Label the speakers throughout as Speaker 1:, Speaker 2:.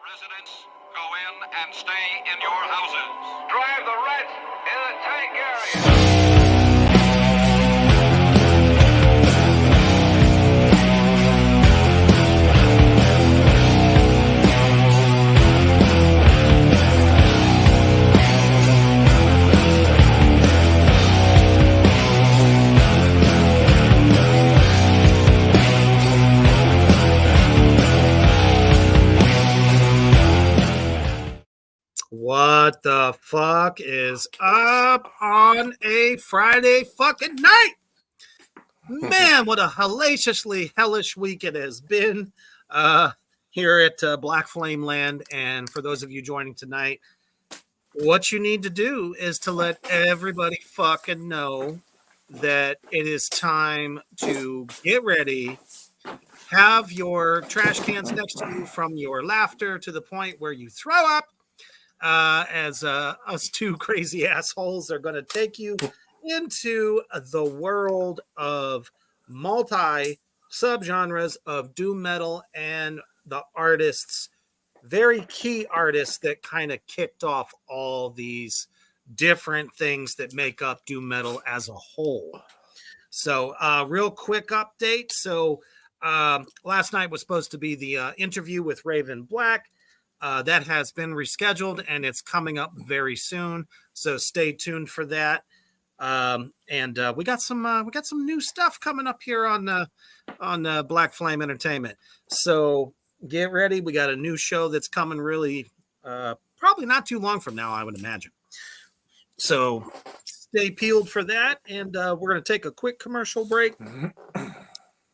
Speaker 1: Residents, go in and stay in your houses.
Speaker 2: Drive the rats in the tank area.
Speaker 3: What the fuck is up on a Friday fucking night? Man, what a hellaciously hellish week it has been here at Black Flame Land. And for those of you joining tonight, what you need to do is to let everybody fucking know that it is time to get ready. Have your trash cans next to you from your laughter to the point where you throw up. As us two crazy assholes are going to take you into the world of multi subgenres of doom metal and the artists, very key artists that kind of kicked off all these different things that make up doom metal as a whole. So, real quick update. So, last night was supposed to be the interview with Raven Black. That has been rescheduled and it's coming up very soon. So stay tuned for that. And we got some new stuff coming up here on Black Flame Entertainment. So get ready. We got a new show that's coming really probably not too long from now, I would imagine. So stay peeled for that. And we're going to take a quick commercial break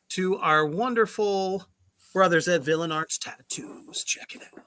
Speaker 3: to our wonderful brothers at Villain Arts Tattoos. Check it out.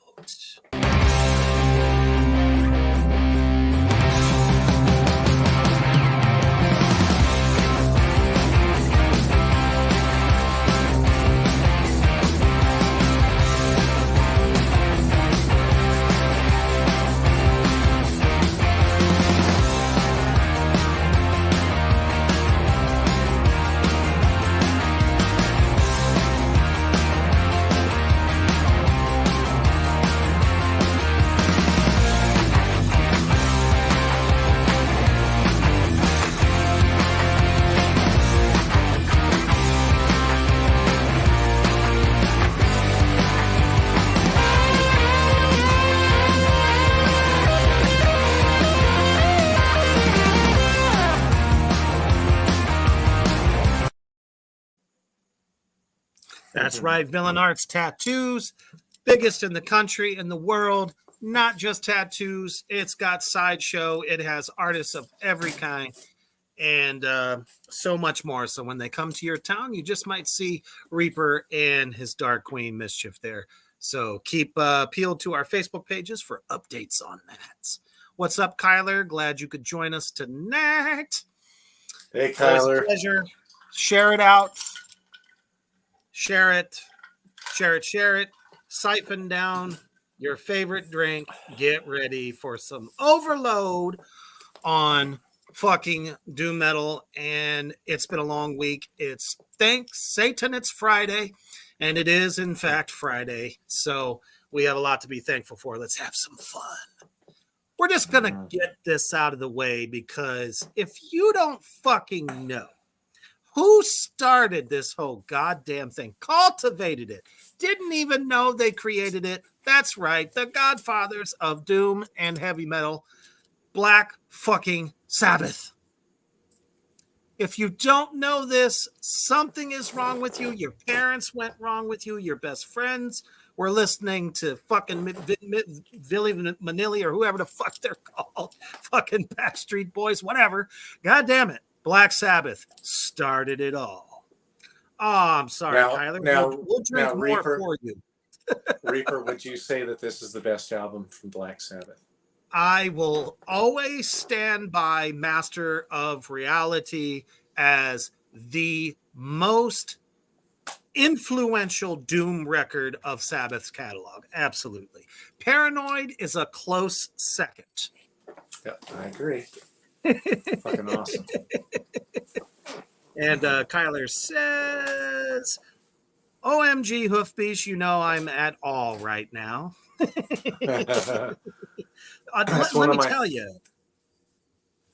Speaker 3: That's right, Villain Arts Tattoos, biggest in the country, in the world. Not just tattoos, it's got sideshow. It has artists of every kind and so much more. So when they come to your town, you just might see Reaper and his Dark Queen Mischief there. So keep peeled to our Facebook pages for updates on that. What's up, Kyler? Glad you could join us tonight.
Speaker 4: Hey, Kyler.
Speaker 3: Pleasure. Share it out. Share it. Share it. Share it. Siphon down your favorite drink. Get ready for some overload on fucking doom metal. And it's been a long week. It's thanks Satan. It's Friday. And it is, in fact, Friday. So we have a lot to be thankful for. Let's have some fun. We're just going to get this out of the way because if you don't fucking know who started this whole goddamn thing, cultivated it, didn't even know they created it, that's right, the godfathers of doom and heavy metal, Black fucking Sabbath. If you don't know this, something is wrong with you. Your parents went wrong with you. Your best friends were listening to fucking Billy Manili or whoever the fuck they're called. Fucking Backstreet Boys, whatever. God damn it. Black Sabbath started it all. Oh, I'm sorry, Kyler. We'll drink more
Speaker 4: Reaper,
Speaker 3: for you.
Speaker 4: Reaper, would you say that this is the best album from Black Sabbath?
Speaker 3: I will always stand by Master of Reality as the most influential doom record of Sabbath's catalog. Absolutely. Paranoid is a close second.
Speaker 4: Yeah, I agree. Fucking awesome.
Speaker 3: And Kyler says, OMG Hoofbeast, you know I'm at all right now.
Speaker 4: That's
Speaker 3: Let
Speaker 4: one of
Speaker 3: me
Speaker 4: my.
Speaker 3: tell you,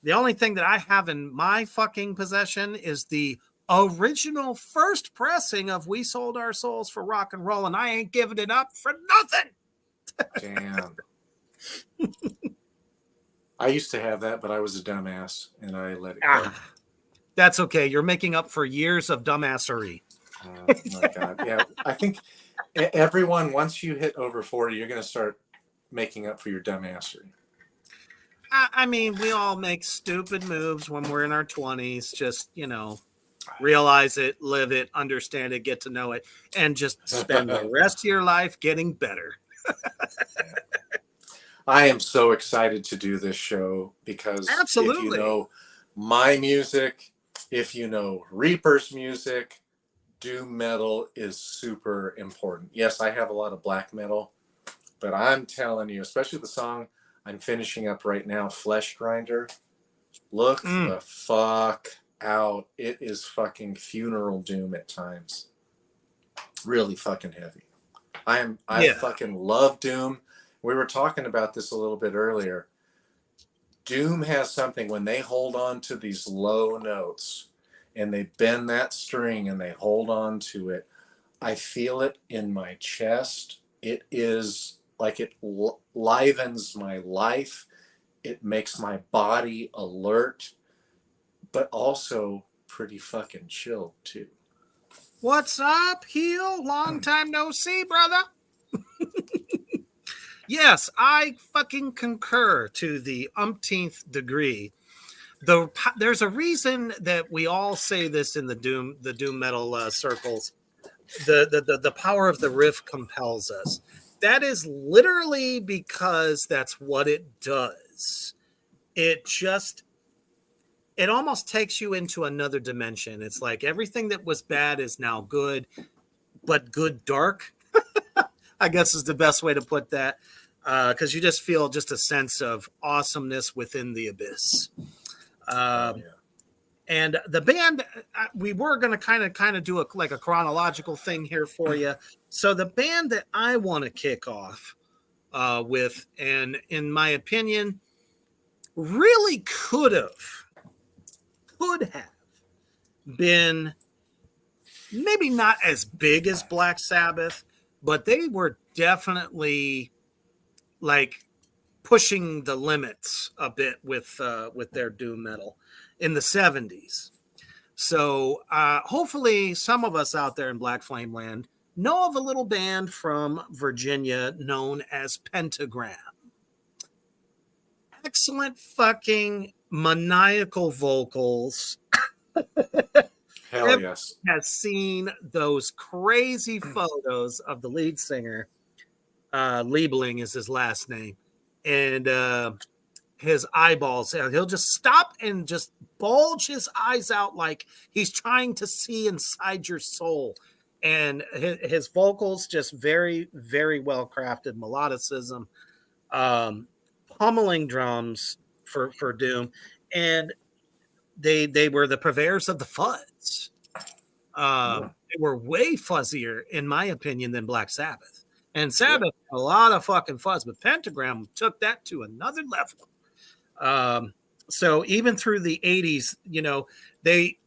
Speaker 3: the only thing that I have in my fucking possession is the original first pressing of We Sold Our Souls for Rock and Roll, and I ain't giving it up for nothing.
Speaker 4: Damn. I used to have that, but I was a dumbass and I let it go.
Speaker 3: That's okay. You're making up for years of dumbassery.
Speaker 4: Oh my God. Yeah. I think everyone, once you hit over 40, you're going to start making up for your dumbassery.
Speaker 3: I mean, we all make stupid moves when we're in our 20s. Just, realize it, live it, understand it, get to know it, and just spend the rest of your life getting better.
Speaker 4: I am so excited to do this show because if you
Speaker 3: Absolutely.
Speaker 4: know my music, if you know Reaper's music, doom metal is super important. Yes, I have a lot of black metal, but I'm telling you, especially the song I'm finishing up right now, Flesh Grinder, look the fuck out. It is fucking funeral doom at times. Really fucking heavy. I fucking love doom. We were talking about this a little bit earlier. Doom has something when they hold on to these low notes and they bend that string and they hold on to it. I feel it in my chest. It is like it livens my life. It makes my body alert, but also pretty fucking chill too.
Speaker 3: What's up, Heel? Long time no see, brother. Yes, I fucking concur to the umpteenth degree. There's a reason that we all say this in the doom metal circles. The power of the riff compels us. That is literally because that's what it does. It almost takes you into another dimension. It's like everything that was bad is now good, but good dark, I guess is the best way to put that. Because you just feel just a sense of awesomeness within the abyss. And the band, we were going to kind of do a chronological thing here for you. So the band that I want to kick off with, and in my opinion, really could have been maybe not as big as Black Sabbath, but they were definitely like pushing the limits a bit with their doom metal in the 70s. So hopefully some of us out there in Black Flame Land know of a little band from Virginia known as Pentagram. Excellent fucking maniacal vocals.
Speaker 4: Hell yes.
Speaker 3: Has seen those crazy photos of the lead singer. Liebling is his last name. And his eyeballs, he'll just stop and just bulge his eyes out like he's trying to see inside your soul. And his vocals just very, very well crafted melodicism, pummeling drums for doom. And they were the purveyors of the fuzz. They were way fuzzier, in my opinion, than Black Sabbath. And Sabbath, a lot of fucking fuzz, but Pentagram took that to another level. So even through the 80s, they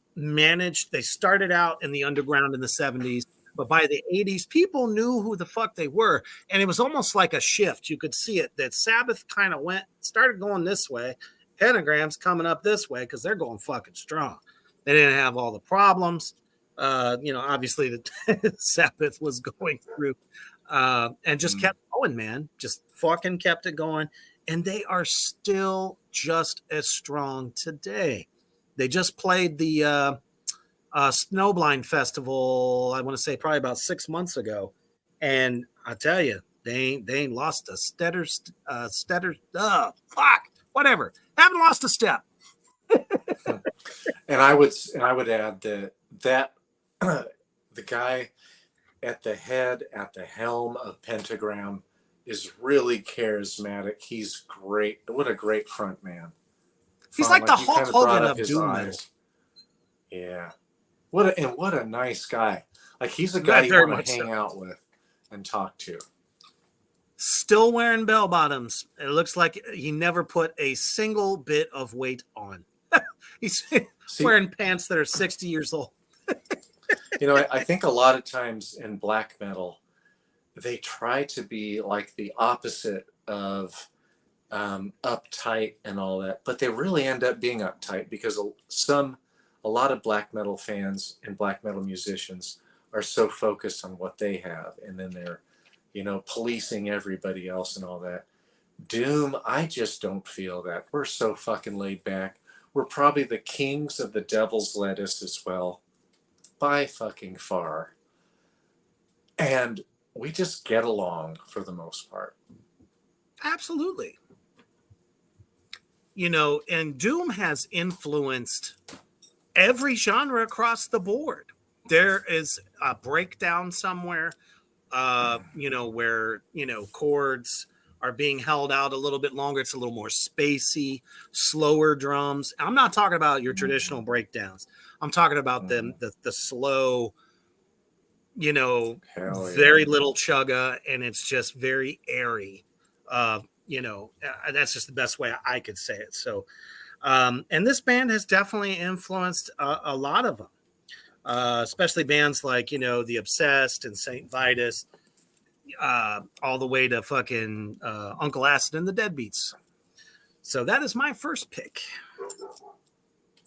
Speaker 3: started out in the underground in the 70s, but by the 80s, people knew who the fuck they were. And it was almost like a shift. You could see it that Sabbath kind of started going this way. Pentagram's coming up this way because they're going fucking strong. They didn't have all the problems. Obviously the Sabbath was going through. And just kept going, man. Just fucking kept it going. And they are still just as strong today. They just played the Snowblind Festival, I want to say probably about 6 months ago. And I tell you, they ain't lost a whatever. Haven't lost a step.
Speaker 4: And I would add that the guy at the helm of Pentagram is really charismatic. He's great. What a great front man.
Speaker 3: He's like the Hulk Hogan of doom metal.
Speaker 4: Yeah. What a nice guy. Like, he's a guy you
Speaker 3: Very
Speaker 4: want
Speaker 3: much
Speaker 4: to hang
Speaker 3: so.
Speaker 4: out with and talk to.
Speaker 3: Still wearing bell bottoms. It looks like he never put a single bit of weight on. He's
Speaker 4: See,
Speaker 3: wearing pants that are 60 years old.
Speaker 4: I think a lot of times in black metal, they try to be like the opposite of uptight and all that, but they really end up being uptight because a lot of black metal fans and black metal musicians are so focused on what they have, and then they're, policing everybody else and all that. Doom, I just don't feel that. We're so fucking laid back. We're probably the kings of the devil's lettuce as well, by fucking far. And we just get along for the most part.
Speaker 3: Absolutely. And Doom has influenced every genre across the board. There is a breakdown somewhere, where, chords are being held out a little bit longer. It's a little more spacey, slower drums. I'm not talking about your traditional breakdowns. I'm talking about the slow, very little chugga, and it's just very airy. That's just the best way I could say it. So, and this band has definitely influenced a lot of them, especially bands like, The Obsessed and Saint Vitus, all the way to fucking Uncle Acid and the Deadbeats. So that is my first pick.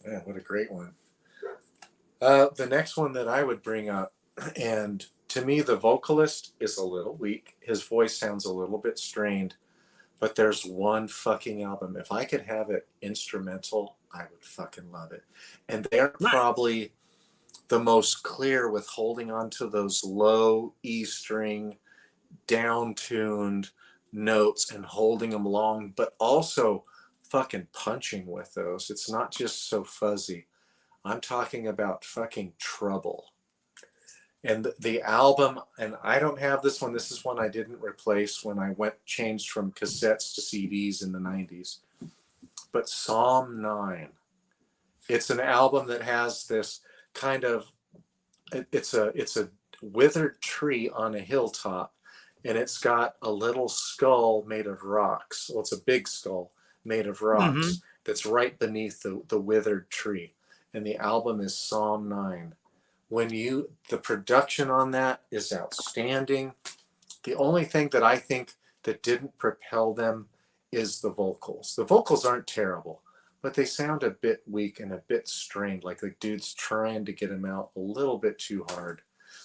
Speaker 4: Yeah, what a great one. The next one that I would bring up, and to me, the vocalist is a little weak. His voice sounds a little bit strained, but there's one fucking album. If I could have it instrumental, I would fucking love it. And they're probably the most clear with holding on to those low E string, down-tuned notes and holding them long, but also fucking punching with those. It's not just so fuzzy. I'm talking about fucking Trouble. And the album, and I don't have this one. This is one I didn't replace when I changed from cassettes to CDs in the 90s. But Psalm 9. It's an album that has this kind of, it's a withered tree on a hilltop, and it's got a little skull made of rocks. Well, it's a big skull made of rocks that's right beneath the withered tree. And the album is Psalm 9. The production on that is outstanding. The only thing that I think that didn't propel them is the vocals. The vocals aren't terrible, but they sound a bit weak and a bit strained, like the dude's trying to get him out a little bit too hard.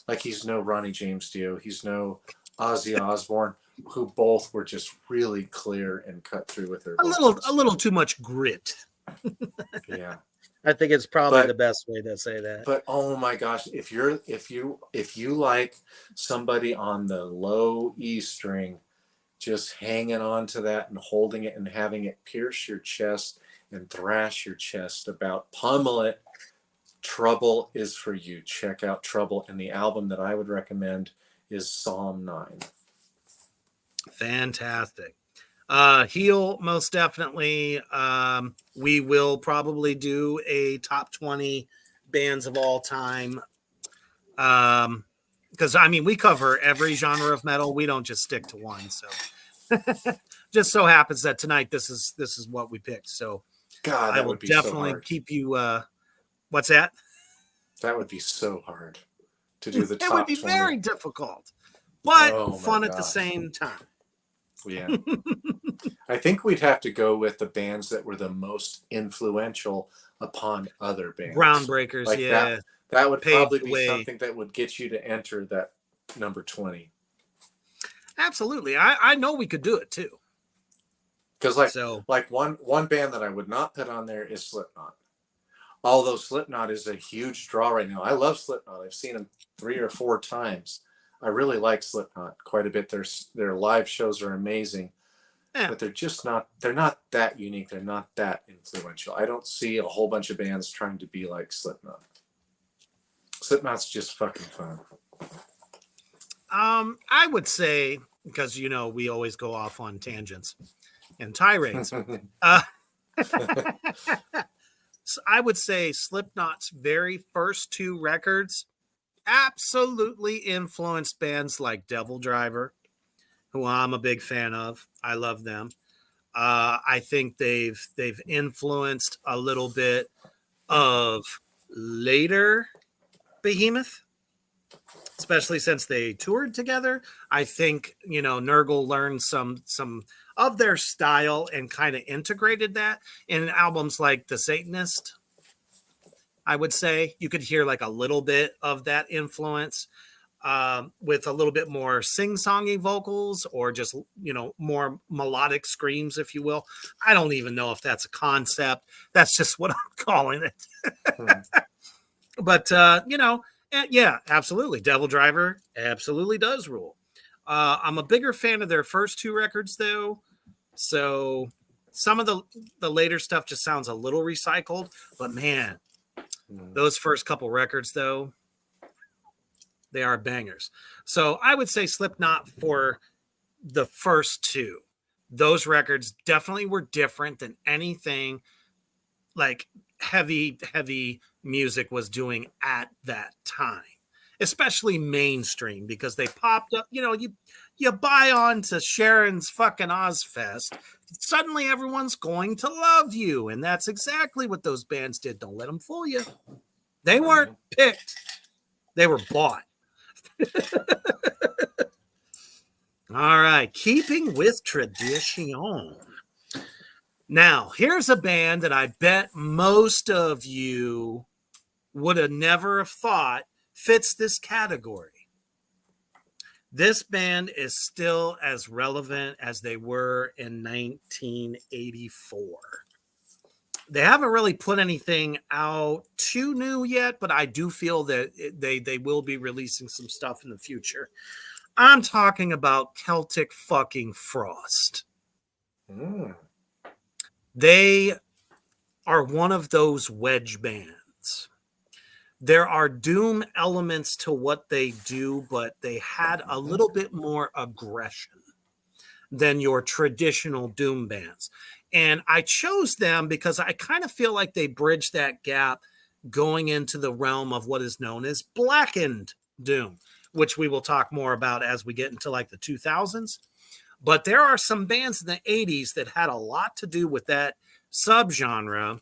Speaker 4: Like he's no Ronnie James Dio, he's no Ozzy Osbourne, who both were just really clear and cut through with their vocals.
Speaker 3: A little too much grit.
Speaker 4: Yeah.
Speaker 3: I think it's probably the best way to say that.
Speaker 4: But oh my gosh, if you like somebody on the low E string, just hanging on to that and holding it and having it pierce your chest and thrash your chest about, pummel it, Trouble is for you. Check out Trouble, and the album that I would recommend is Psalm 9.
Speaker 3: Fantastic. Heel, most definitely. We will probably do a top 20 bands of all time. Because we cover every genre of metal. We don't just stick to one. So just so happens that tonight this is what we picked. So
Speaker 4: God, that
Speaker 3: I will
Speaker 4: would be
Speaker 3: definitely
Speaker 4: so hard.
Speaker 3: keep you. What's that?
Speaker 4: That would be so hard to do the top 20.
Speaker 3: It would be very difficult, but fun at the same time.
Speaker 4: Yeah. I think we'd have to go with the bands that were the most influential upon other bands.
Speaker 3: Groundbreakers,
Speaker 4: like
Speaker 3: yeah.
Speaker 4: That would
Speaker 3: Paved
Speaker 4: probably
Speaker 3: the
Speaker 4: be
Speaker 3: way.
Speaker 4: something that would get you to enter that number 20.
Speaker 3: Absolutely. I know we could do it too.
Speaker 4: Because one band that I would not put on there is Slipknot. Although Slipknot is a huge draw right now. I love Slipknot. I've seen them 3 or 4 times. I really like Slipknot quite a bit. Their live shows are amazing. Yeah. But they're not that unique. They're not that influential. I don't see a whole bunch of bands trying to be like Slipknot. Slipknot's just fucking fun.
Speaker 3: I would say, because we always go off on tangents and tirades. I would say Slipknot's very first two records absolutely influenced bands like Devil Driver, who I'm a big fan of. I love them. I think they've influenced a little bit of later Behemoth, especially since they toured together. I think, you know, Nurgle learned some of their style and kind of integrated that in albums like The Satanist. I would say you could hear like a little bit of that influence, with a little bit more sing-songy vocals, or just, you know, more melodic screams, if you will. I don't even know if that's a concept. That's just what I'm calling it. But, you know, yeah, absolutely. Devil Driver absolutely does rule. I'm a bigger fan of their first two records, though. So some of the later stuff just sounds a little recycled. But, man, those first couple records, though, they are bangers. So I would say Slipknot for the first two. Those records definitely were different than anything like heavy music was doing at that time, especially mainstream, because they popped up. You know, you buy on to Sharon's fucking Ozfest, suddenly everyone's going to love you, and that's exactly what those bands did. Don't let them fool you. They weren't picked, they were bought. All right, keeping with tradition. Now, here's a band that I bet most of you would have never have thought fits this category. This band is still as relevant as they were in 1984. They haven't really put anything out too new yet, but I do feel that they will be releasing some stuff in the future. I'm talking about Celtic fucking Frost. They are one of those wedge bands. There are doom elements to what they do, but they had a little bit more aggression than your traditional doom bands. And I chose them because I kind of feel like they bridge that gap going into the realm of what is known as blackened doom, which we will talk more about as we get into like the 2000s. But there are some bands in the 80s that had a lot to do with that subgenre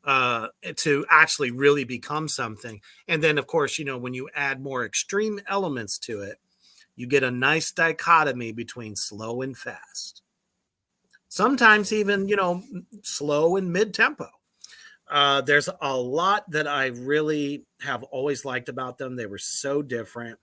Speaker 3: to actually really become something. And then, of course, you know, when you add more extreme elements to it, you get a nice dichotomy between slow and fast. Sometimes even, you know, slow and mid-tempo. There's a lot that I really have always liked about them. They were so different.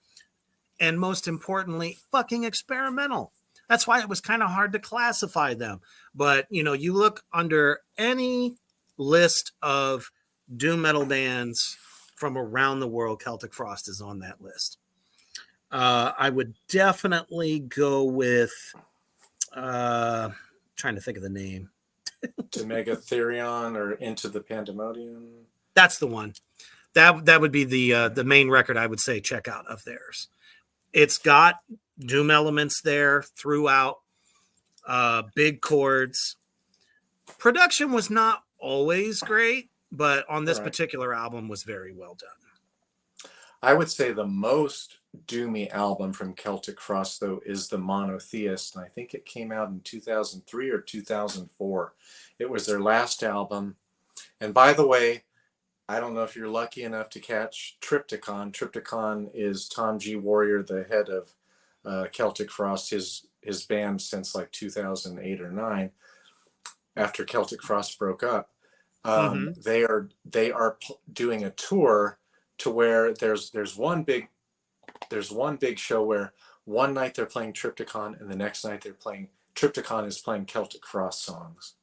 Speaker 3: And most importantly, fucking experimental. That's why it was kind of hard to classify them. But, you know, you look under any list of doom metal bands from around the world, Celtic Frost is on that list. I would definitely go with, trying to think of the name.
Speaker 4: To Megatherion or Into the Pandemonium.
Speaker 3: That's the one. That would be the main record I would say check out of theirs. It's got doom elements there throughout, big chords. Production was not always great, but on this particular album was very well done.
Speaker 4: I would say the most doomy album from Celtic Frost, though, is The Monotheist. And I think it came out in 2003 or 2004. It was their last album. And by the way, I don't know if you're lucky enough to catch Triptykon. Triptykon is Tom G. Warrior, the head of Celtic Frost, his band since like 2008 or 9, after Celtic Frost broke up. They are doing a tour to where there's one big show where one night they're playing Triptykon and the next night they're playing Triptykon is playing Celtic Frost songs.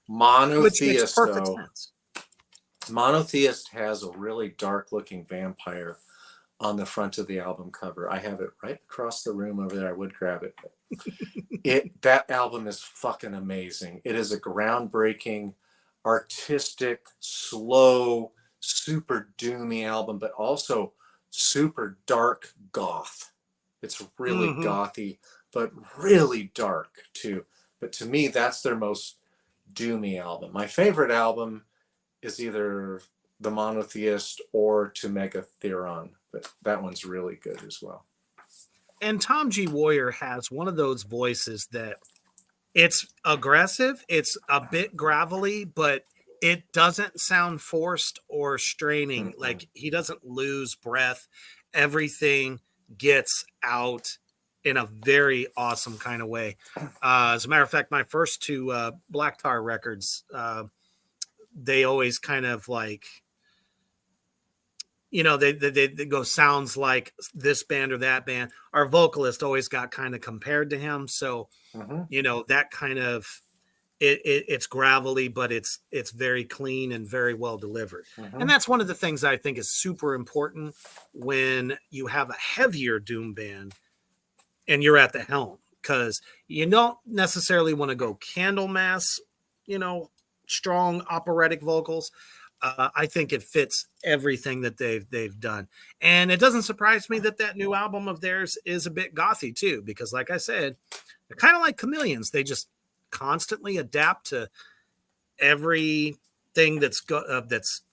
Speaker 4: Monotheist, though, Monotheist has a really dark looking vampire on the front of the album cover. I have it right across the room over there. I would grab it. That album is fucking amazing. It is a groundbreaking, artistic, slow, super doomy album, but also super dark goth. It's really gothy, but really dark too. But to me, that's their most doomy album. My favorite album is either The Monotheist or To Megatheron, but that one's really good as well.
Speaker 3: And Tom G. Warrior has one of those voices that it's aggressive, it's a bit gravelly, but it doesn't sound forced or straining.
Speaker 4: Mm-hmm.
Speaker 3: Like he doesn't lose breath. Everything gets out in a very awesome kind of way. As a matter of fact, my first two Black Tar records, they always kind of like, you know, they go sounds like this band or that band. Our vocalist always got kind of compared to him. So, you know, that kind of, it's gravelly, but it's very clean and very well delivered. And that's one of the things I think is super important when you have a heavier doom band and you're at the helm, because you don't necessarily want to go Candlemass, you know, strong operatic vocals. I think it fits everything that they've done. And it doesn't surprise me that new album of theirs is a bit gothy too, because like I said, they're kind of like chameleons. They just constantly adapt to everything that's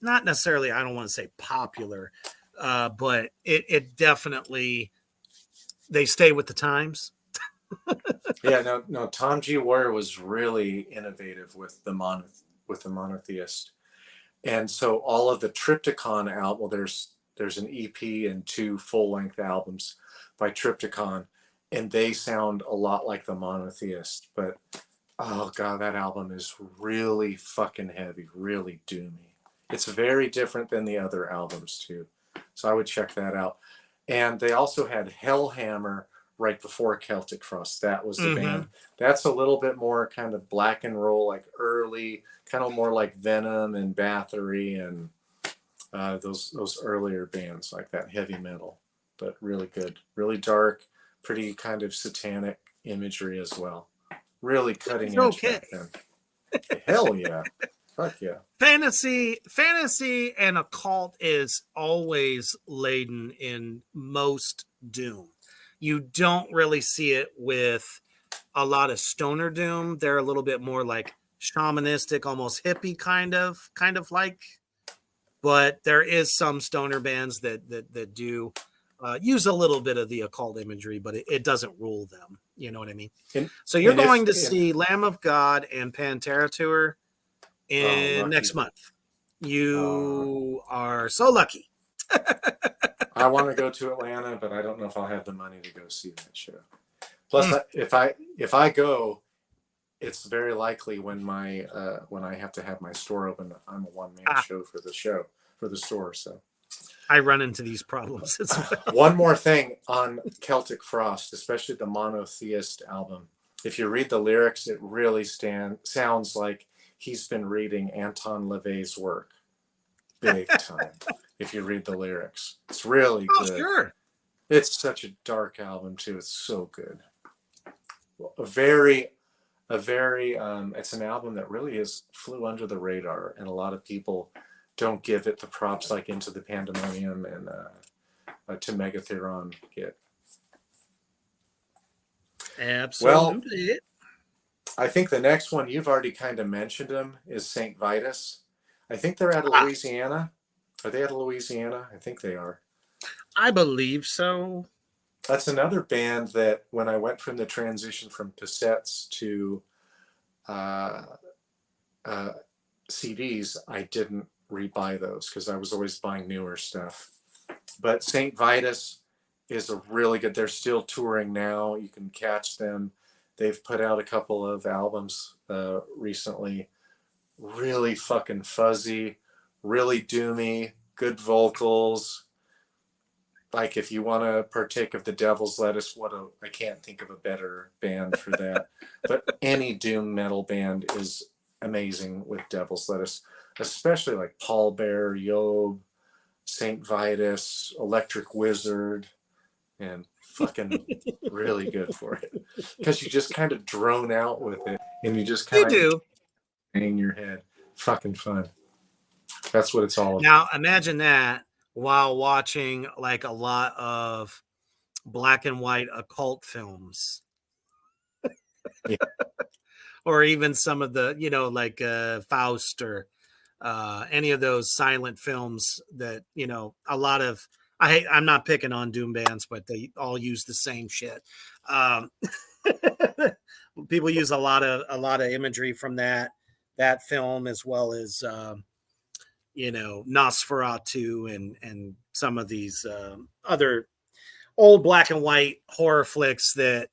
Speaker 3: not necessarily, I don't want to say popular, but it definitely, they stay with the times.
Speaker 4: Yeah, no, Tom G. Warrior was really innovative with the Monotheist. And so all of the Triptykon album, well, there's an EP and 2 full-length albums by Triptykon, and they sound a lot like the Monotheist. But oh god, that album is really fucking heavy, really doomy. It's very different than the other albums too, so I would check that out. And they also had Hellhammer right before Celtic Frost. That was the band. That's a little bit more kind of black and roll, like early, kind of more like Venom and Bathory and those earlier bands, like that heavy metal, but really good, really dark, pretty kind of satanic imagery as well. Really cutting edge back then. Hell yeah. Fuck yeah.
Speaker 3: Fantasy and occult is always laden in most doom. You don't really see it with a lot of stoner doom. They're a little bit more like shamanistic, almost hippie kind of like. But there is some stoner bands that do use a little bit of the occult imagery, but it doesn't rule them. You know what I mean? So you're going to see Lamb of God and Pantera tour next month. You are so lucky.
Speaker 4: I want to go to Atlanta, but I don't know if I'll have the money to go see that show. Plus, if I go, it's very likely when I have to have my store open, I'm a one-man show for the store. So
Speaker 3: I run into these problems as well.
Speaker 4: One more thing on Celtic Frost, especially the Monotheist album. If you read the lyrics, it really sounds like he's been reading Anton LaVey's work big time. If you read the lyrics, it's really good. Sure. It's such a dark album too. It's so good. It's an album that really flew under the radar, and a lot of people don't give it the props like Into the Pandemonium and To Megatheron get.
Speaker 3: Absolutely.
Speaker 4: Well, I think the next one, you've already kind of mentioned him, is St. Vitus. I think they're out of Louisiana. Are they out of Louisiana? I think they are.
Speaker 3: I believe so.
Speaker 4: That's another band that when I went from the transition from cassettes to CDs, I didn't rebuy those because I was always buying newer stuff. But St. Vitus is a really good, they're still touring now. You can catch them. They've put out a couple of albums recently. Really fucking fuzzy, really doomy, good vocals. Like if you want to partake of the Devil's Lettuce, I can't think of a better band for that. But any doom metal band is amazing with Devil's Lettuce, especially like Paul Bear, Yob, St. Vitus, Electric Wizard, and fucking really good for it. Because you just kind of drone out with it and you just kind of hang your head. Fucking fun. That's what it's all about.
Speaker 3: Now imagine that while watching like a lot of black and white occult films.
Speaker 4: Yeah.
Speaker 3: or even some of the, like Faust or any of those silent films that, a lot of, I'm not picking on doom bands, but they all use the same shit. People use a lot of imagery from that film, as well as Nosferatu and some of these other old black and white horror flicks that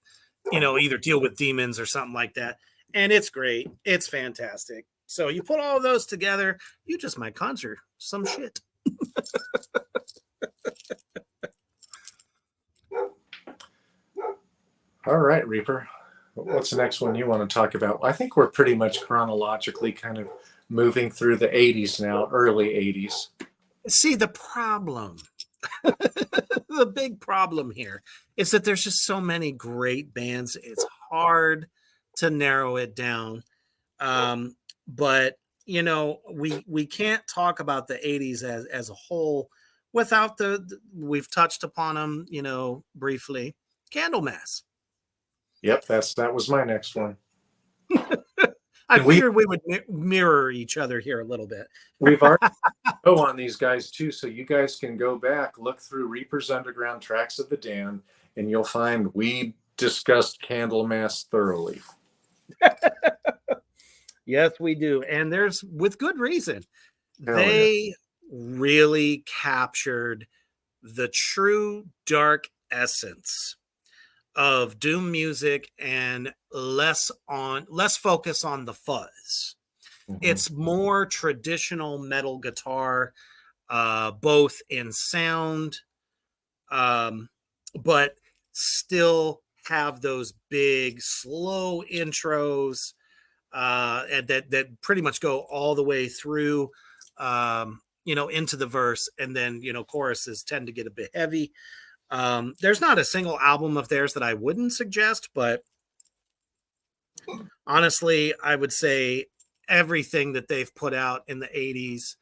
Speaker 3: either deal with demons or something like that. And it's great. It's fantastic. So you put all of those together, you just might conjure some shit.
Speaker 4: All right, Reaper. What's the next one you want to talk about? I think we're pretty much chronologically kind of moving through the 80s now, early 80s.
Speaker 3: See, the problem, the big problem here is that there's just so many great bands. It's hard to narrow it down. But, we can't talk about the 80s as a whole without we've touched upon them, briefly. Candlemass.
Speaker 4: Yep, that was my next one.
Speaker 3: I figured we would mirror each other here a little bit.
Speaker 4: We've already go on these guys too, so you guys can go back, look through Reaper's Underground Tracks of the Damned, and you'll find we discussed Candlemass thoroughly.
Speaker 3: Yes, we do. And there's with good reason. They really captured the true dark essence of doom music and less focus on the fuzz. Mm-hmm. It's more traditional metal guitar, both in sound, but still have those big slow intros and that pretty much go all the way through, into the verse, and then choruses tend to get a bit heavy. There's not a single album of theirs that I wouldn't suggest, but honestly, I would say everything that they've put out in the 80s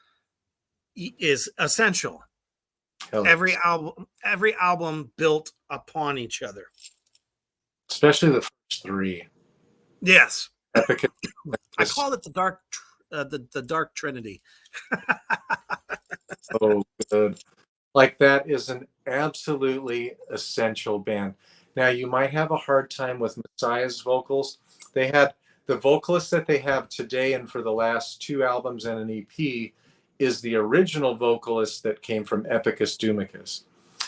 Speaker 3: is essential. Every album built upon each other,
Speaker 4: especially the first three.
Speaker 3: Yes.
Speaker 4: Epic.
Speaker 3: I call it the Dark Trinity.
Speaker 4: So good. Like, that is an absolutely essential band. Now, you might have a hard time with Messiah's vocals. They had the vocalist that they have today and for the last two albums and an EP is the original vocalist that came from Epicus Doomicus.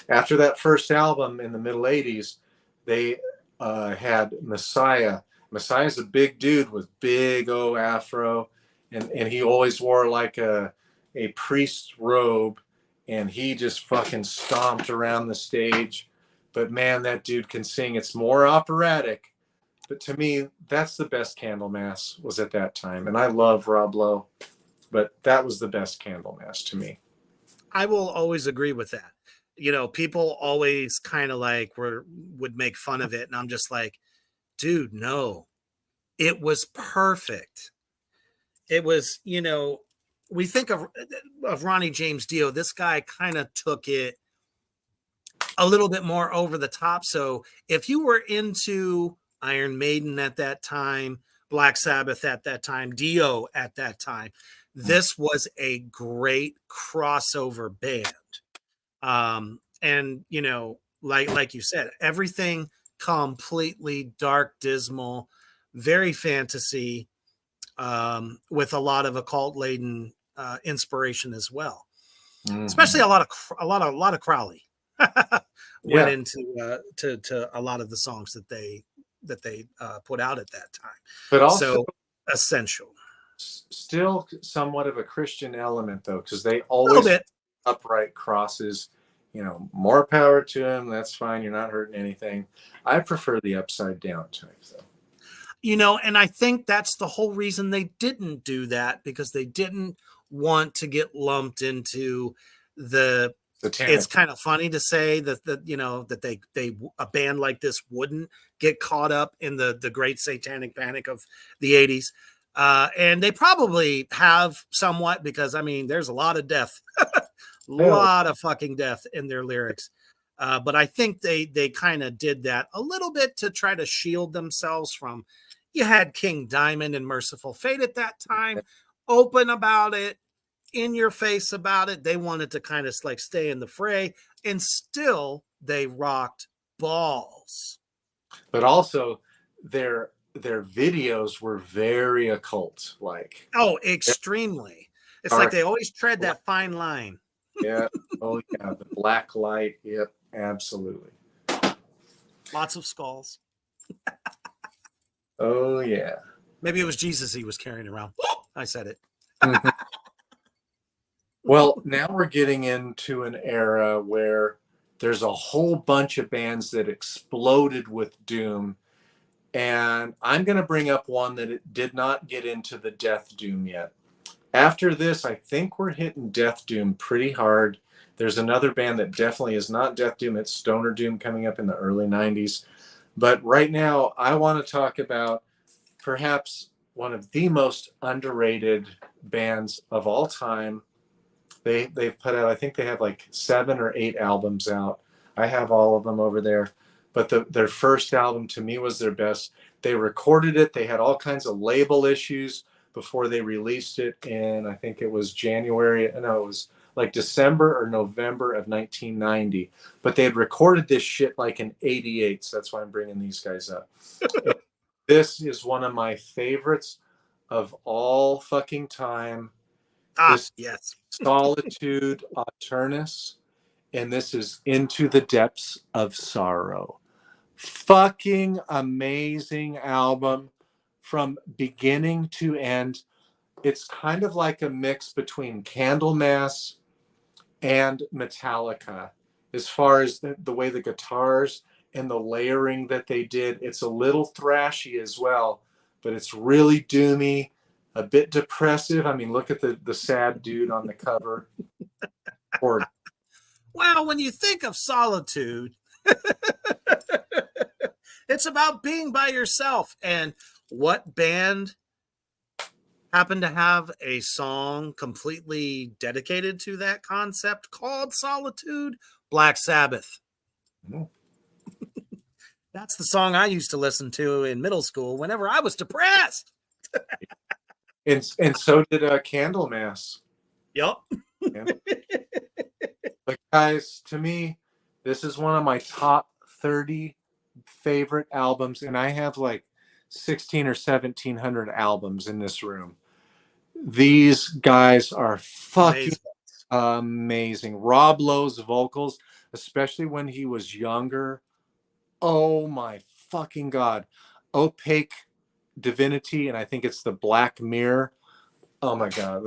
Speaker 4: After that first album in the middle 80s, they had Messiah. Messiah's a big dude with big O afro, and he always wore like a priest's robe, and he just fucking stomped around the stage. But man, that dude can sing. It's more operatic. But to me, that's the best Candlemass was at that time. And I love Rob Lowe, but that was the best Candlemass to me.
Speaker 3: I will always agree with that. People always kind of like would make fun of it. And I'm just like, dude, no, it was perfect. It was, we think of Ronnie James Dio. This guy kind of took it a little bit more over the top. So if you were into Iron Maiden at that time, Black Sabbath at that time, Dio at that time, this was a great crossover band. And like you said, everything completely dark, dismal, very fantasy, with a lot of occult laden inspiration as well. Especially a lot of Crowley went into to a lot of the songs that they put out at that time.
Speaker 4: But also
Speaker 3: essential.
Speaker 4: Still somewhat of a Christian element though, because they always upright crosses. More power to them. That's fine. You're not hurting anything. I prefer the upside down type though.
Speaker 3: And I think that's the whole reason they didn't do that, because they didn't want to get lumped into the it's kind of funny to say that that they a band like this wouldn't get caught up in the great satanic panic of the 80s. And they probably have somewhat, because there's a lot of death, lot of fucking death in their lyrics. But I think they kind of did that a little bit to try to shield themselves from, You had King Diamond and Merciful Fate at that time, open about it, in your face about it. They wanted to kind of like stay in the fray, and still they rocked balls.
Speaker 4: But also their videos were very occult like.
Speaker 3: Oh, extremely. It's like they always tread that fine line.
Speaker 4: Yeah. Oh yeah, the black light. Yep, absolutely.
Speaker 3: Lots of skulls.
Speaker 4: Oh yeah.
Speaker 3: Maybe it was Jesus he was carrying around. I said it.
Speaker 4: Well, now we're getting into an era where there's a whole bunch of bands that exploded with doom. And I'm going to bring up one that it did not get into the death doom yet. After this, I think we're hitting death doom pretty hard. There's another band that definitely is not death doom. It's stoner doom coming up in the early 90s. But right now, I want to talk about perhaps one of the most underrated bands of all time. They've put out, I think they have like 7 or 8 albums out. I have all of them over there. But their first album to me was their best. They recorded it. They had all kinds of label issues before they released it in, I think it was January. No, it was like December or November of 1990. But they had recorded this shit like in 88. So that's why I'm bringing these guys up. This is one of my favorites of all fucking time. This
Speaker 3: Yes.
Speaker 4: Solitude Aeternus, and this is Into the Depths of Sorrow. Fucking amazing album from beginning to end. It's kind of like a mix between Candlemass and Metallica as far as the way the guitars and the layering that they did. It's a little thrashy as well, but it's really doomy, a bit depressive. I mean, look at the sad dude on the cover. Or
Speaker 3: well, when you think of Solitude, it's about being by yourself. And what band happened to have a song completely dedicated to that concept called Solitude? Black Sabbath.
Speaker 4: Mm.
Speaker 3: That's the song I used to listen to in middle school whenever I was depressed.
Speaker 4: and so did Candlemass.
Speaker 3: Yep.
Speaker 4: Yeah. But guys, to me, this is one of my top 30 favorite albums, and I have like 16 or 1700 albums in this room. These guys are fucking amazing. Rob Lowe's vocals, especially when he was younger. Oh my fucking God. Opaque Divinity, and I think it's the Black Mirror. Oh my God.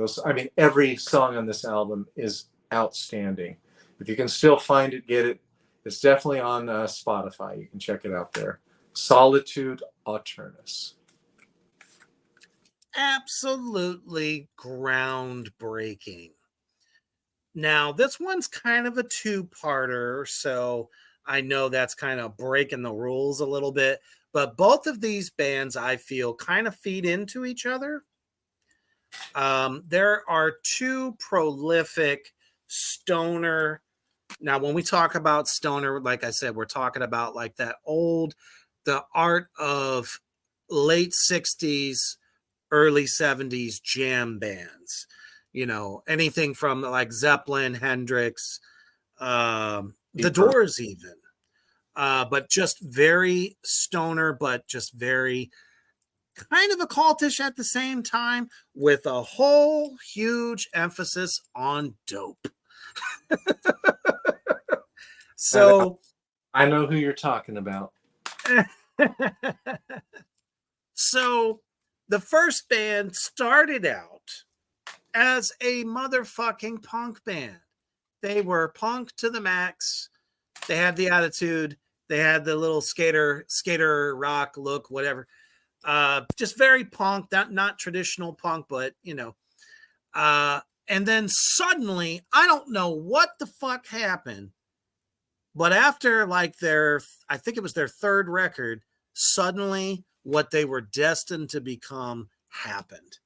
Speaker 4: Every song on this album is outstanding. If you can still find it, get it. It's definitely on Spotify. You can check it out there. Solitude Aeternus.
Speaker 3: Absolutely groundbreaking. Now, this one's kind of a two-parter, so I know that's kind of breaking the rules a little bit, but both of these bands, I feel, kind of feed into each other. There are two prolific stoner. Now, when we talk about stoner, like I said, we're talking about like the art of late 60s, early 70s jam bands. You know, anything from like Zeppelin, Hendrix, the Doors even. But just very stoner, but just very kind of occultish at the same time, with a whole huge emphasis on dope. So
Speaker 4: I know who you're talking about.
Speaker 3: So the first band started out as a motherfucking punk band. They were punk to the max. They had the attitude. They had the little skater rock look, whatever. Just very punk, not traditional punk, but you know. And then suddenly, I don't know what the fuck happened, but after like I think it was their third record, suddenly what they were destined to become happened.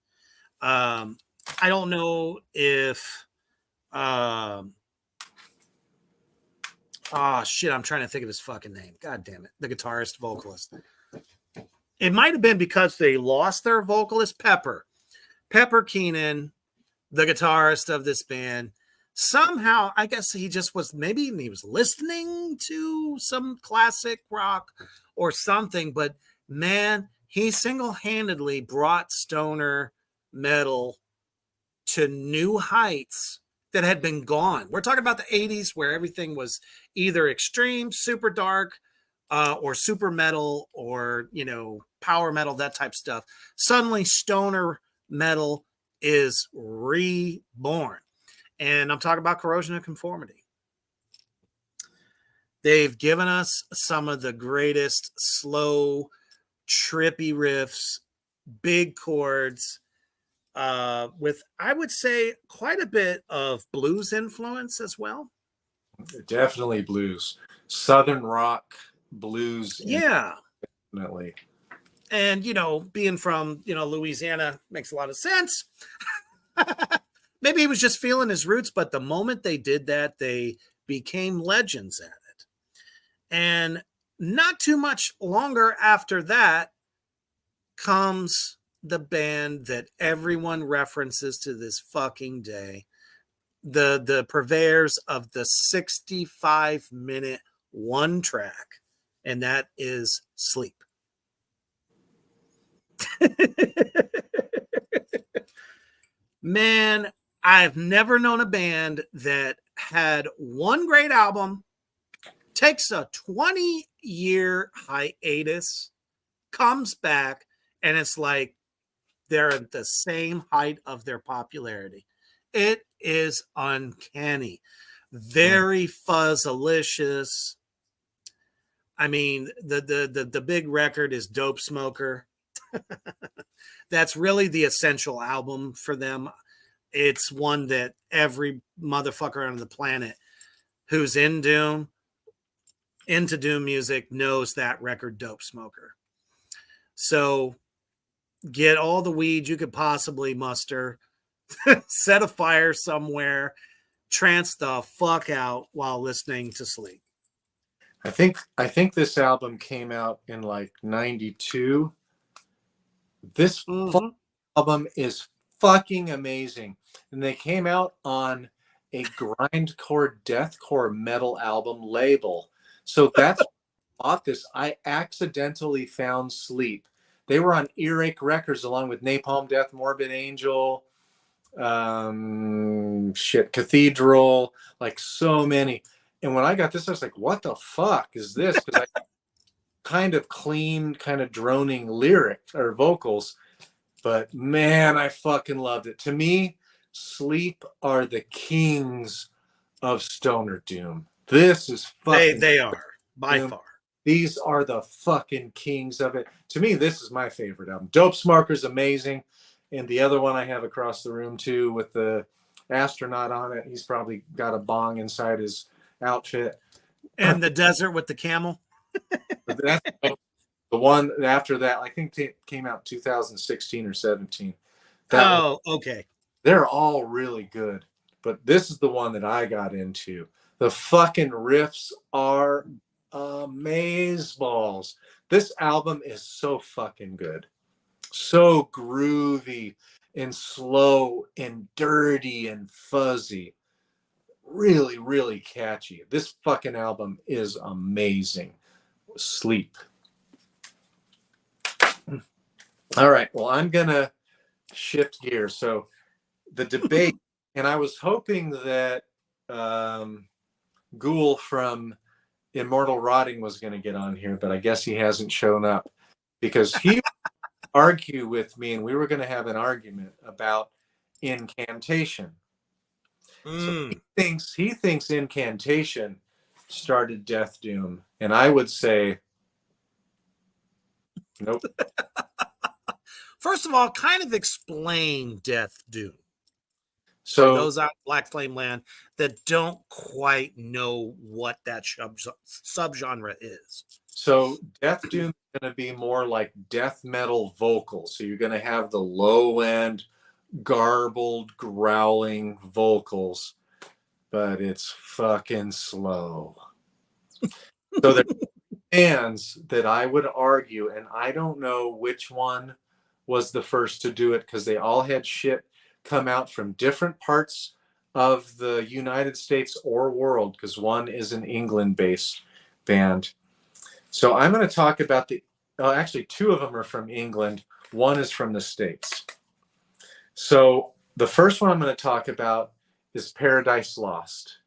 Speaker 3: I don't know if shit, I'm trying to think of his fucking name. God damn it. The guitarist, vocalist. It might have been because they lost their vocalist, Pepper Keenan, the guitarist of this band. Somehow, I guess he just was, maybe he was listening to some classic rock or something, but man, he single-handedly brought stoner metal to new heights that had been gone. We're talking about the 80s where everything was either extreme, super dark, or super metal, or, power metal, that type of stuff. Suddenly, stoner metal is reborn. And I'm talking about Corrosion of Conformity. They've given us some of the greatest slow, trippy riffs, big chords, with, I would say, quite a bit of blues influence as well.
Speaker 4: Definitely blues. Southern rock, blues.
Speaker 3: Yeah.
Speaker 4: Definitely.
Speaker 3: And, being from, Louisiana makes a lot of sense. Maybe he was just feeling his roots, but the moment they did that, they became legends at it. And not too much longer after that comes the band that everyone references to this fucking day, the purveyors of the 65-minute one track, and that is Sleep. Man, I've never known a band that had one great album, takes a 20-year hiatus, comes back, and it's like they're at the same height of their popularity. It is uncanny. Very fuzzalicious. I mean, the big record is Dope Smoker. That's really the essential album for them. It's one that every motherfucker on the planet who's into Doom music knows that record, Dope Smoker. So get all the weed you could possibly muster, set a fire somewhere, trance the fuck out while listening to Sleep.
Speaker 4: I think this album came out in like 92. This album is fucking amazing. And they came out on a grindcore deathcore metal album label. So that's I bought this. I accidentally found Sleep. They were on Earache Records along with Napalm Death, Morbid Angel, Cathedral, like so many. And when I got this, I was like, what the fuck is this? Because I kind of clean, kind of droning lyrics or vocals. But man, I fucking loved it. To me, Sleep are the kings of stoner doom. This is fucking...
Speaker 3: They are, by far.
Speaker 4: These are the fucking kings of it. To me, this is my favorite album. Dope Smoker's amazing. And the other one I have across the room, too, with the astronaut on it. He's probably got a bong inside his outfit.
Speaker 3: And the desert with the camel.
Speaker 4: That's the one after that, I think it came out 2016 or 17.
Speaker 3: Okay.
Speaker 4: They're all really good. But this is the one that I got into. The fucking riffs are amazeballs. This album is so fucking good. So groovy and slow and dirty and fuzzy. Really, really catchy. This fucking album is amazing. Sleep. All right. Well, I'm going to shift gears. So the debate, and I was hoping that Ghoul from Immortal Rotting was going to get on here, but I guess he hasn't shown up because he argue with me, and we were going to have an argument about Incantation. So he thinks Incantation started Death Doom, and I would say nope.
Speaker 3: First of all, kind of explain Death Doom.
Speaker 4: So
Speaker 3: for those out in Black Flame Land that don't quite know what that subgenre is.
Speaker 4: So Death Doom is going to be more like death metal vocals. So you're going to have the low end, garbled, growling vocals, but it's fucking slow. So bands that I would argue, and I don't know which one was the first to do it because they all had shit come out from different parts of the United States or world, because one is an England-based band. So I'm going to talk about actually two of them are from England. One is from the States. So the first one I'm going to talk about is Paradise Lost.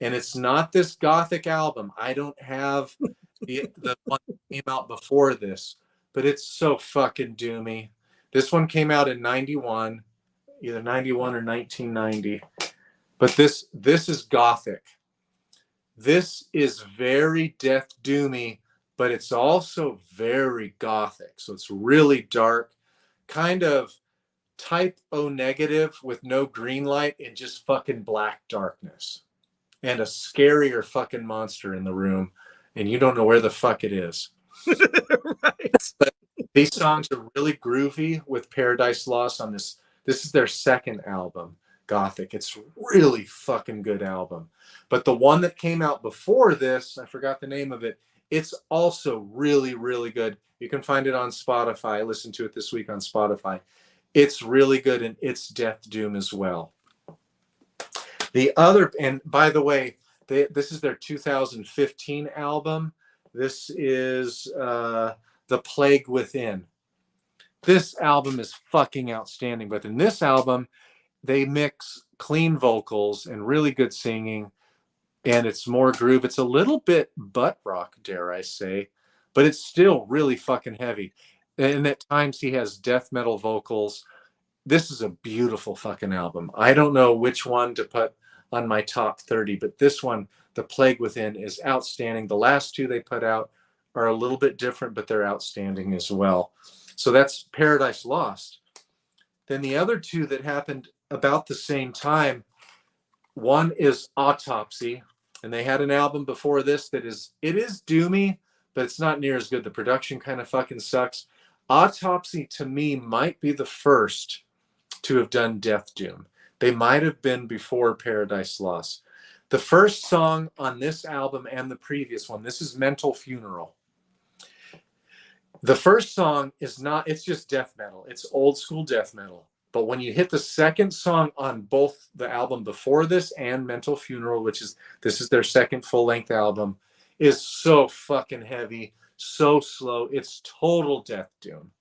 Speaker 4: And it's not this gothic album. I don't have the one that came out before this, but it's so fucking doomy. This one came out in 91, either 91 or 1990. But this is gothic. This is very death doomy, but it's also very gothic. So it's really dark, kind of type O negative with no green light and just fucking black darkness. And a scarier fucking monster in the room, and you don't know where the fuck it is.
Speaker 3: Right.
Speaker 4: But these songs are really groovy with Paradise Lost on this. This is their second album, Gothic. It's really fucking good album. But the one that came out before this, I forgot the name of it, it's also really, really good. You can find it on Spotify. I listened to it this week on Spotify. It's really good, and it's death doom as well. The other, and by the way, this is their 2015 album. This is The Plague Within. This album is fucking outstanding. But in this album, they mix clean vocals and really good singing, and it's more groove. It's a little bit butt rock, dare I say, but it's still really fucking heavy. And at times he has death metal vocals. This is a beautiful fucking album. I don't know which one to put on my top 30, but this one, The Plague Within, is outstanding. The last two they put out are a little bit different, but they're outstanding as well. So that's Paradise Lost. Then the other two that happened about the same time, one is Autopsy, and they had an album before this that is doomy, but it's not near as good. The production kind of fucking sucks. Autopsy, to me, might be the first to have done death doom. They might have been before Paradise Lost. The first song on this album and the previous one, this is Mental Funeral. The first song is not, it's just death metal. It's old school death metal. But when you hit the second song on both the album before this and Mental Funeral, this is their second full-length album, is so fucking heavy, so slow. It's total death doom.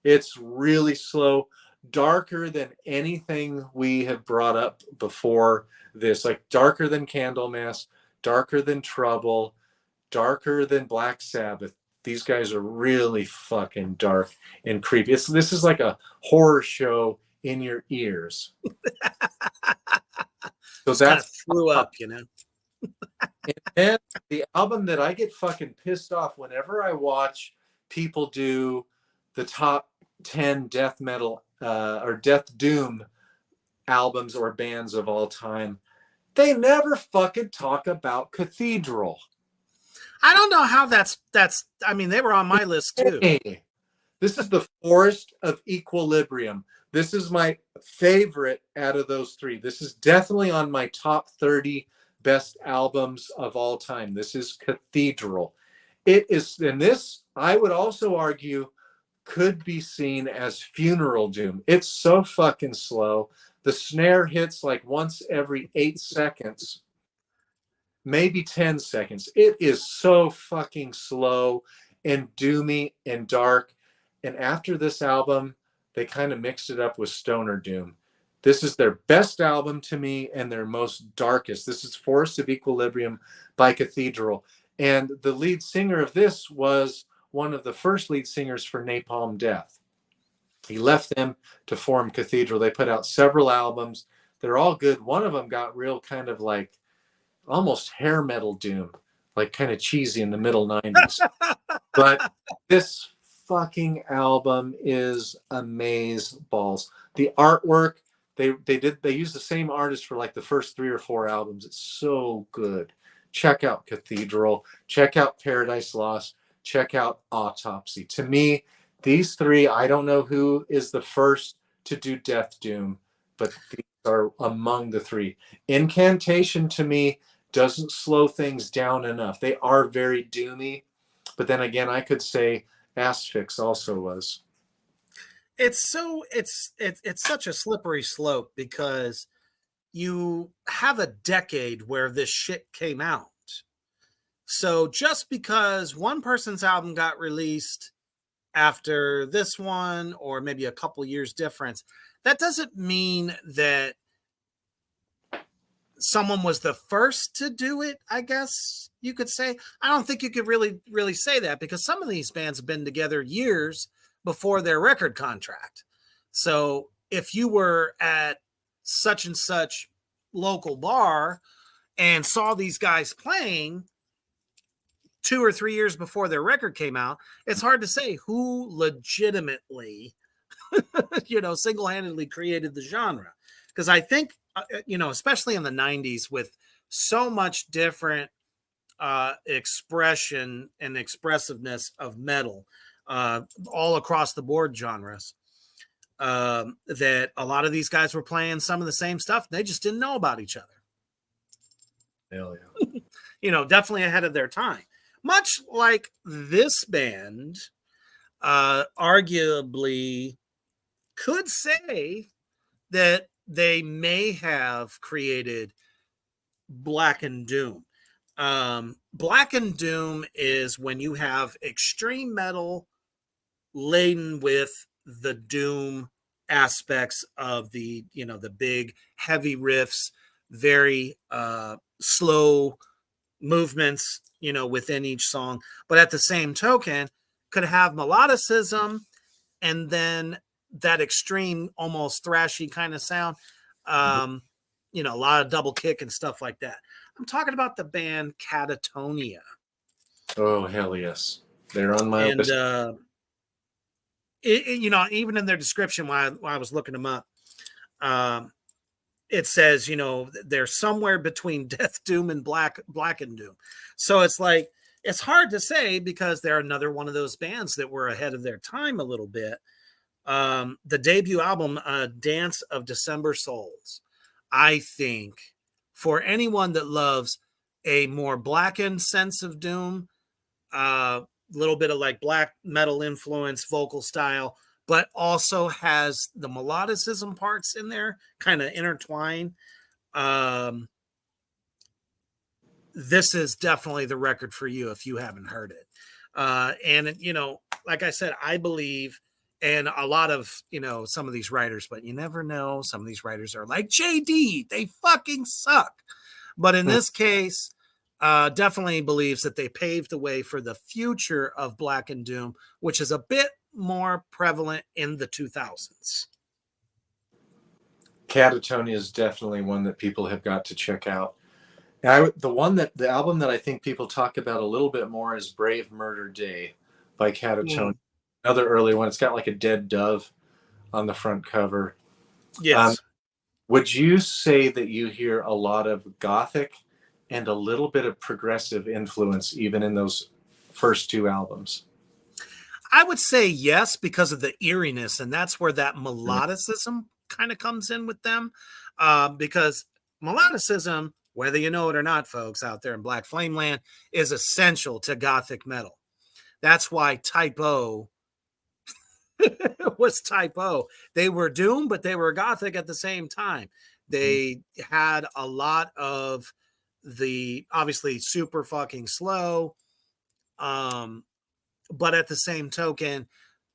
Speaker 4: It's really slow, darker than anything we have brought up before this, like darker than Candlemass, darker than Trouble, darker than Black Sabbath. These guys are really fucking dark and creepy. This is like a horror show in your ears. So that's
Speaker 3: threw up, you know.
Speaker 4: And then the album that I get fucking pissed off whenever I watch people do the top 10 death metal or death doom albums or bands of all time, they never fucking talk about Cathedral.
Speaker 3: I don't know how that's I mean, they were on my list too.
Speaker 4: Hey, this is the Forest of Equilibrium. This is my favorite out of those three. This is definitely on my top 30 best albums of all time. This is Cathedral. It is, and this, I would also argue, could be seen as funeral doom. It's so fucking slow. The snare hits like once every 8 seconds, maybe 10 seconds. It is so fucking slow and doomy and dark. And after this album, they kind of mixed it up with stoner doom. This is their best album to me and their most darkest. This is Forest of Equilibrium by Cathedral. And the lead singer of this was one of the first lead singers for Napalm Death. He left them to form Cathedral. They put out several albums. They're all good. One of them got real kind of like almost hair metal doom, like kind of cheesy in the middle 90s. But this fucking album is amaze balls. The artwork, they used the same artist for like the first 3 or 4 albums. It's so good. Check out Cathedral. Check out Paradise Lost. Check out Autopsy. To me, these three, I don't know who is the first to do death doom, but these are among the three. Incantation, to me, doesn't slow things down enough. They are very doomy, but then again, I could say Asphyx also was.
Speaker 3: It's such a slippery slope because you have a decade where this shit came out. So just because one person's album got released after this one, or maybe a couple years difference, that doesn't mean that someone was the first to do it, I guess you could say. I don't think you could really say that, because some of these bands have been together years before their record contract. So if you were at such and such local bar and saw these guys playing 2 or 3 years before their record came out, it's hard to say who legitimately, single-handedly created the genre. Because I think, especially in the 90s, with so much different expression and expressiveness of metal, all across the board genres, that a lot of these guys were playing some of the same stuff. They just didn't know about each other.
Speaker 4: Hell yeah.
Speaker 3: Definitely ahead of their time. Much like this band, arguably could say that they may have created Black and Doom. Black and Doom is when you have extreme metal laden with the doom aspects of the big heavy riffs, very slow movements, within each song, but at the same token could have melodicism and then that extreme, almost thrashy kind of sound. A lot of double kick and stuff like that. I'm talking about the band Catatonia.
Speaker 4: Oh, hell yes. They're on my list.
Speaker 3: Even in their description, while I was looking them up, it says, they're somewhere between Death Doom and Black and Doom. So it's like, it's hard to say, because they're another one of those bands that were ahead of their time a little bit. The debut album, Dance of December Souls, I think for anyone that loves a more blackened sense of doom, a little bit of like black metal influence vocal style, but also has the melodicism parts in there kind of intertwined. This is definitely the record for you if you haven't heard it. And like I said, I believe, and a lot of, some of these writers, but you never know. Some of these writers are like JD, they fucking suck. But in this case, definitely believes that they paved the way for the future of Black and Doom, which is a bit more prevalent in the 2000s.
Speaker 4: Catatonia is definitely one that people have got to check out. The album that I think people talk about a little bit more is Brave Murder Day by Catatonia. Another early one. It's got like a dead dove on the front cover.
Speaker 3: Yes.
Speaker 4: Would you say that you hear a lot of gothic and a little bit of progressive influence even in those first two albums?
Speaker 3: I would say yes, because of the eeriness, and that's where that melodicism kind of comes in with them. Because melodicism, whether you know it or not, folks out there in Black Flame Land, is essential to gothic metal. That's why Type O was Type O. They were doom, but they were gothic at the same time. They had a lot of the, obviously, super fucking slow, but at the same token,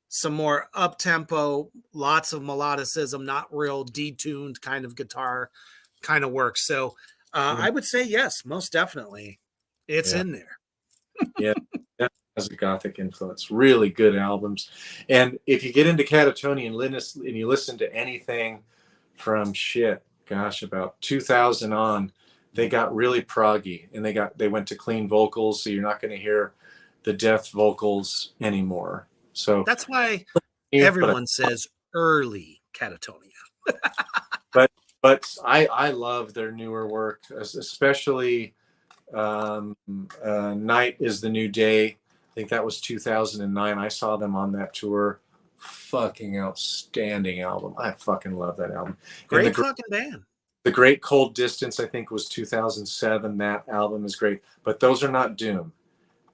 Speaker 3: some more up tempo, lots of melodicism, not real detuned kind of guitar kind of work. So I would say yes, most definitely, it's in there.
Speaker 4: Yeah, that has a gothic influence. Really good albums. And if you get into Catatonia and you listen to anything from about 2000 on, they got really proggy, and they went to clean vocals, so you're not going to hear the death vocals anymore. So
Speaker 3: that's why everyone says early Catatonia.
Speaker 4: but I love their newer work, especially Night is the New Day. I think that was 2009. I saw them on that tour. Fucking outstanding album. I fucking love that album.
Speaker 3: Great fucking band.
Speaker 4: The Great Cold Distance, I think, was 2007. That album is great. But those are not doom.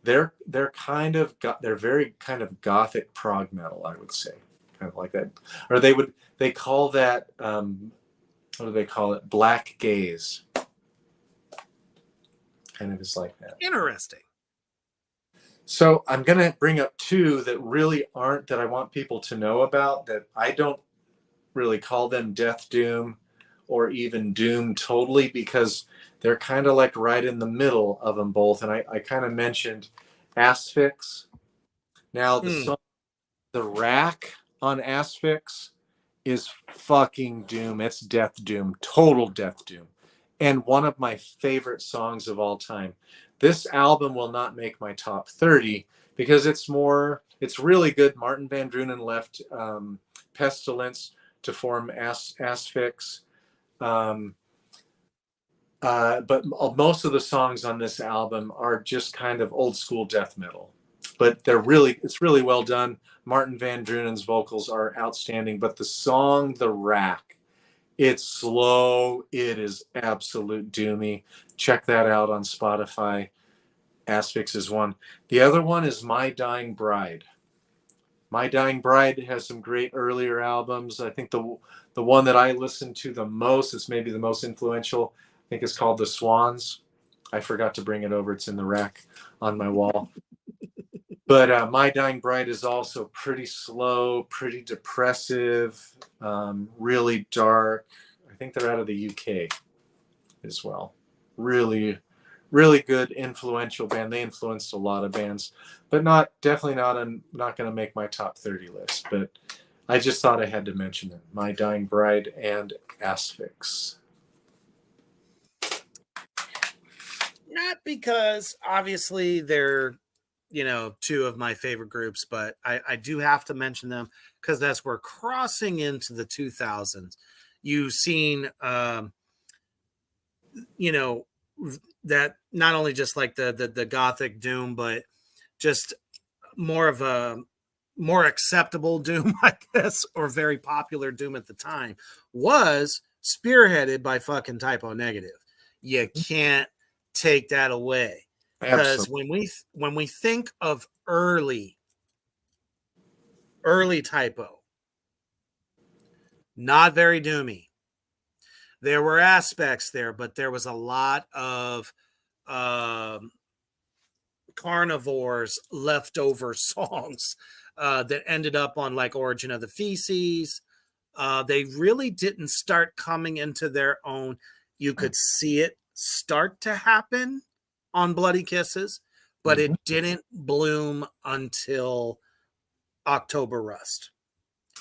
Speaker 4: they're kind of they're very kind of gothic prog metal, I would say, kind of like that. Or they call that what do they call it? Black gaze. Kind of is like that.
Speaker 3: Interesting.
Speaker 4: So I'm going to bring up two that really aren't, that I want people to know about, that I don't really call them death doom or even doom totally, because they're kind of like right in the middle of them both. And I kind of mentioned Asphyx. Now the rack on Asphyx is fucking doom. It's death doom, total death doom. And one of my favorite songs of all time. This album will not make my top 30 because it's really good. Martin Van Drunen left Pestilence to form Asphyx. But most of the songs on this album are just kind of old school death metal. But it's really well done. Martin Van Drunen's vocals are outstanding. But the song, The Rack, it's slow. It is absolute doomy. Check that out on Spotify. Asphyx is one. The other one is My Dying Bride. My Dying Bride has some great earlier albums. I think the one that I listened to the most, it's maybe the most influential, I think it's called The Swans. I forgot to bring it over. It's in the rack on my wall. But My Dying Bride is also pretty slow, pretty depressive, really dark. I think they're out of the UK as well. Really, really good, influential band. They influenced a lot of bands, but definitely not going to make my top 30 list. But I just thought I had to mention them. My Dying Bride and Asphyx.
Speaker 3: Not because obviously they're, two of my favorite groups, but I do have to mention them because as we're crossing into the 2000s, you've seen, that not only just like the gothic doom, but just more of a more acceptable doom, I guess, or very popular doom at the time was spearheaded by fucking Typo Negative. You can't take that away. Because when we think of early Typo, not very doomy. There were aspects there, but there was a lot of Carnivore's leftover songs that ended up on like Origin of the Feces. They really didn't start coming into their own. You could see it start to happen on Bloody Kisses, but it didn't bloom until October Rust.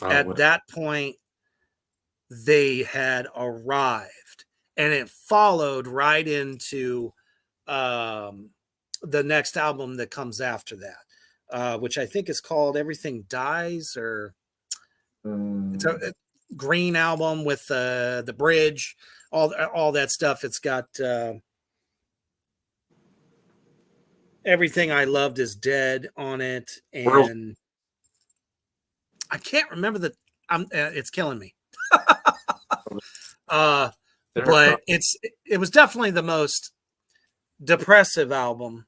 Speaker 3: At that point, they had arrived, and it followed right into the next album that comes after that, which I think is called Everything Dies, or it's a green album with the bridge, all that stuff. It's got Everything I Loved Is Dead on it, and I can't remember it's killing me. But it was definitely the most depressive album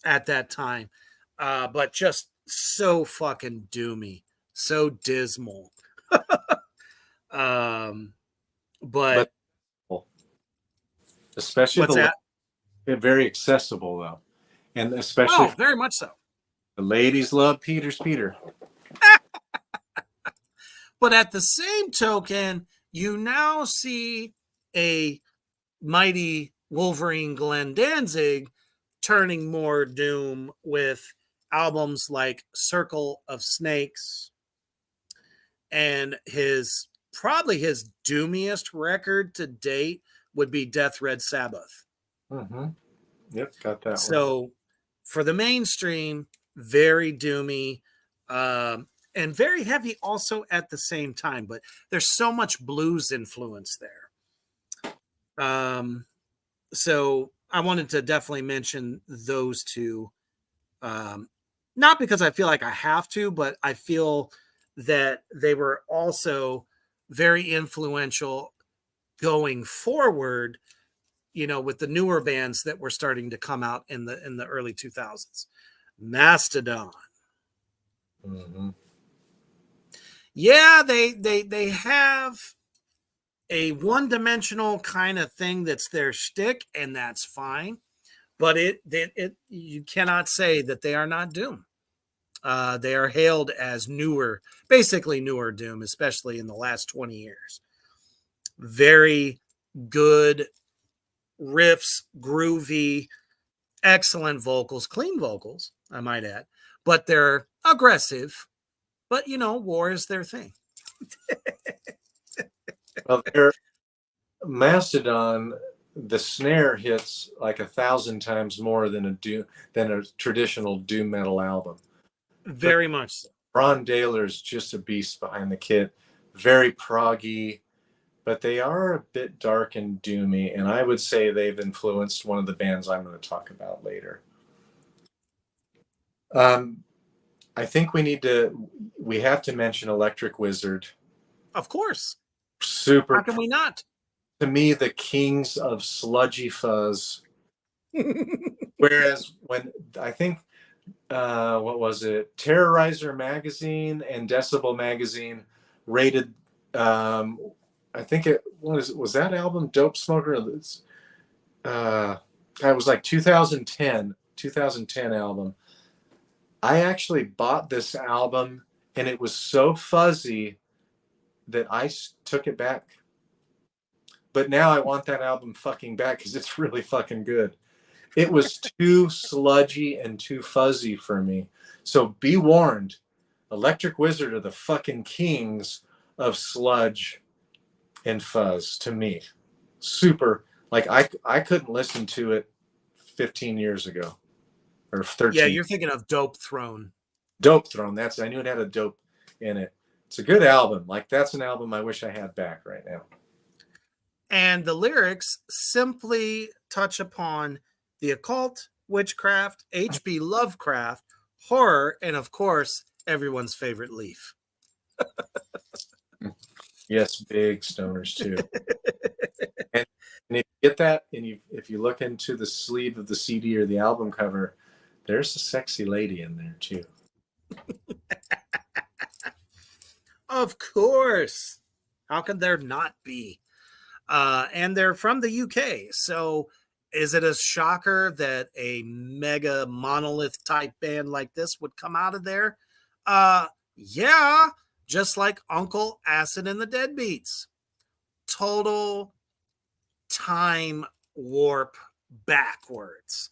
Speaker 3: at that time, but just so fucking doomy, so dismal. But
Speaker 4: especially very accessible though. And especially
Speaker 3: very much so.
Speaker 4: The ladies love Peter's Peter.
Speaker 3: But at the same token, you now see a mighty Wolverine Glenn Danzig turning more doom with albums like Circle of Snakes, and probably his doomiest record to date would be Death Red Sabbath.
Speaker 4: Mm-hmm. Yep, got that.
Speaker 3: So for the mainstream, very doomy, and very heavy also at the same time, but there's so much blues influence there. So I wanted to definitely mention those two, not because I feel like I have to, but I feel that they were also very influential going forward with the newer bands that were starting to come out in the early 2000s. Mastodon.
Speaker 4: Mm-hmm.
Speaker 3: Yeah, they have a one-dimensional kind of thing that's their shtick, and that's fine. But it you cannot say that they are not Doom. They are hailed as basically newer Doom, especially in the last 20 years. Very good riffs, groovy, excellent vocals, clean vocals, I might add. But they're aggressive. But, war is their thing.
Speaker 4: Well, Mastodon, the snare hits like 1,000 times more than a traditional doom metal album.
Speaker 3: Very much so.
Speaker 4: Ron Dahler's just a beast behind the kit, very proggy, but they are a bit dark and doomy, and I would say they've influenced one of the bands I'm going to talk about later. I think we have to mention Electric Wizard.
Speaker 3: Of course.
Speaker 4: Super.
Speaker 3: How can we not?
Speaker 4: To me, the kings of sludgy fuzz. Whereas when I think, what was it? Terrorizer magazine and Decibel magazine rated, I think it was that album Dope Smoker. It was like 2010 album. I actually bought this album and it was so fuzzy that I took it back. But now I want that album fucking back because it's really fucking good. It was too sludgy and too fuzzy for me. So be warned, Electric Wizard are the fucking kings of sludge and fuzz to me. Super. Like I couldn't listen to it 15 years ago. Or 13.
Speaker 3: Yeah, you're thinking of Dope Throne.
Speaker 4: Dope Throne. I knew it had a dope in it. It's a good album. Like that's an album I wish I had back right now.
Speaker 3: And the lyrics simply touch upon the occult, witchcraft, H.P. Lovecraft, horror, and of course, everyone's favorite Leaf.
Speaker 4: Yes, big stoners too. and if you get that, and if you look into the sleeve of the CD or the album cover, there's a sexy lady in there too.
Speaker 3: Of course. How can there not be? And they're from the UK. So is it a shocker that a mega monolith type band like this would come out of there? Yeah, just like Uncle Acid and the Deadbeats. Total time warp backwards.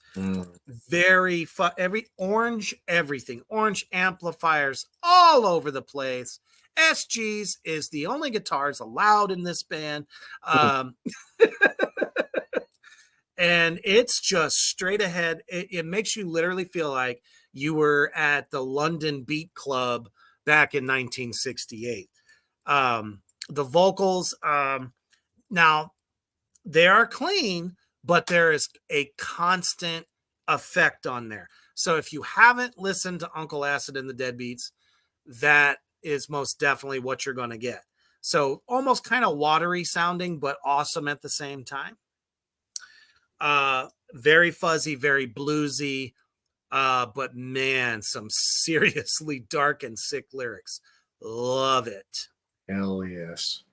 Speaker 3: Very fun. Everything. Orange amplifiers all over the place. SGs is the only guitars allowed in this band. And it's just straight ahead. It makes you literally feel like you were at the London Beat Club back in 1968. The vocals, now they are clean, but there is a constant effect on there. So if you haven't listened to Uncle Acid and the Deadbeats, that is most definitely what you're going to get. So almost kind of watery sounding, but awesome at the same time. Very fuzzy, very bluesy, but man, some seriously dark and sick lyrics. Love it.
Speaker 4: Hell yes.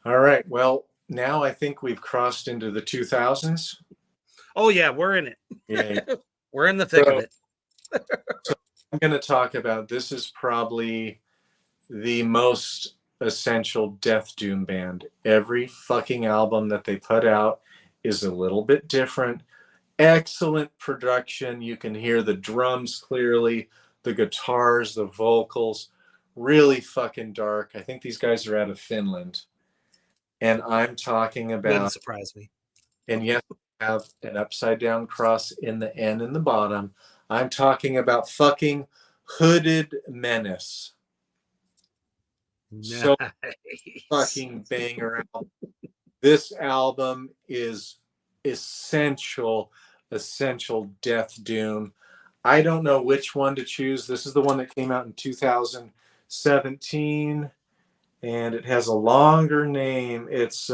Speaker 4: All right. Well, now I think we've crossed into the 2000s.
Speaker 3: Oh yeah, we're in it.
Speaker 4: Yeah.
Speaker 3: We're in the thick of it.
Speaker 4: So I'm going to talk about, this is probably the most essential death doom band. Every fucking album that they put out is a little bit different. Excellent production. You can hear the drums clearly, the guitars, the vocals, really fucking dark. I think these guys are out of Finland. And I'm talking about...
Speaker 3: Wouldn't surprise me.
Speaker 4: And yes, we have an upside down cross in the N in the bottom. I'm talking about fucking Hooded Menace.
Speaker 3: Nice.
Speaker 4: So fucking banger album. This album is essential death doom. I don't know which one to choose. This is the one that came out in 2017, and it has a longer name. It's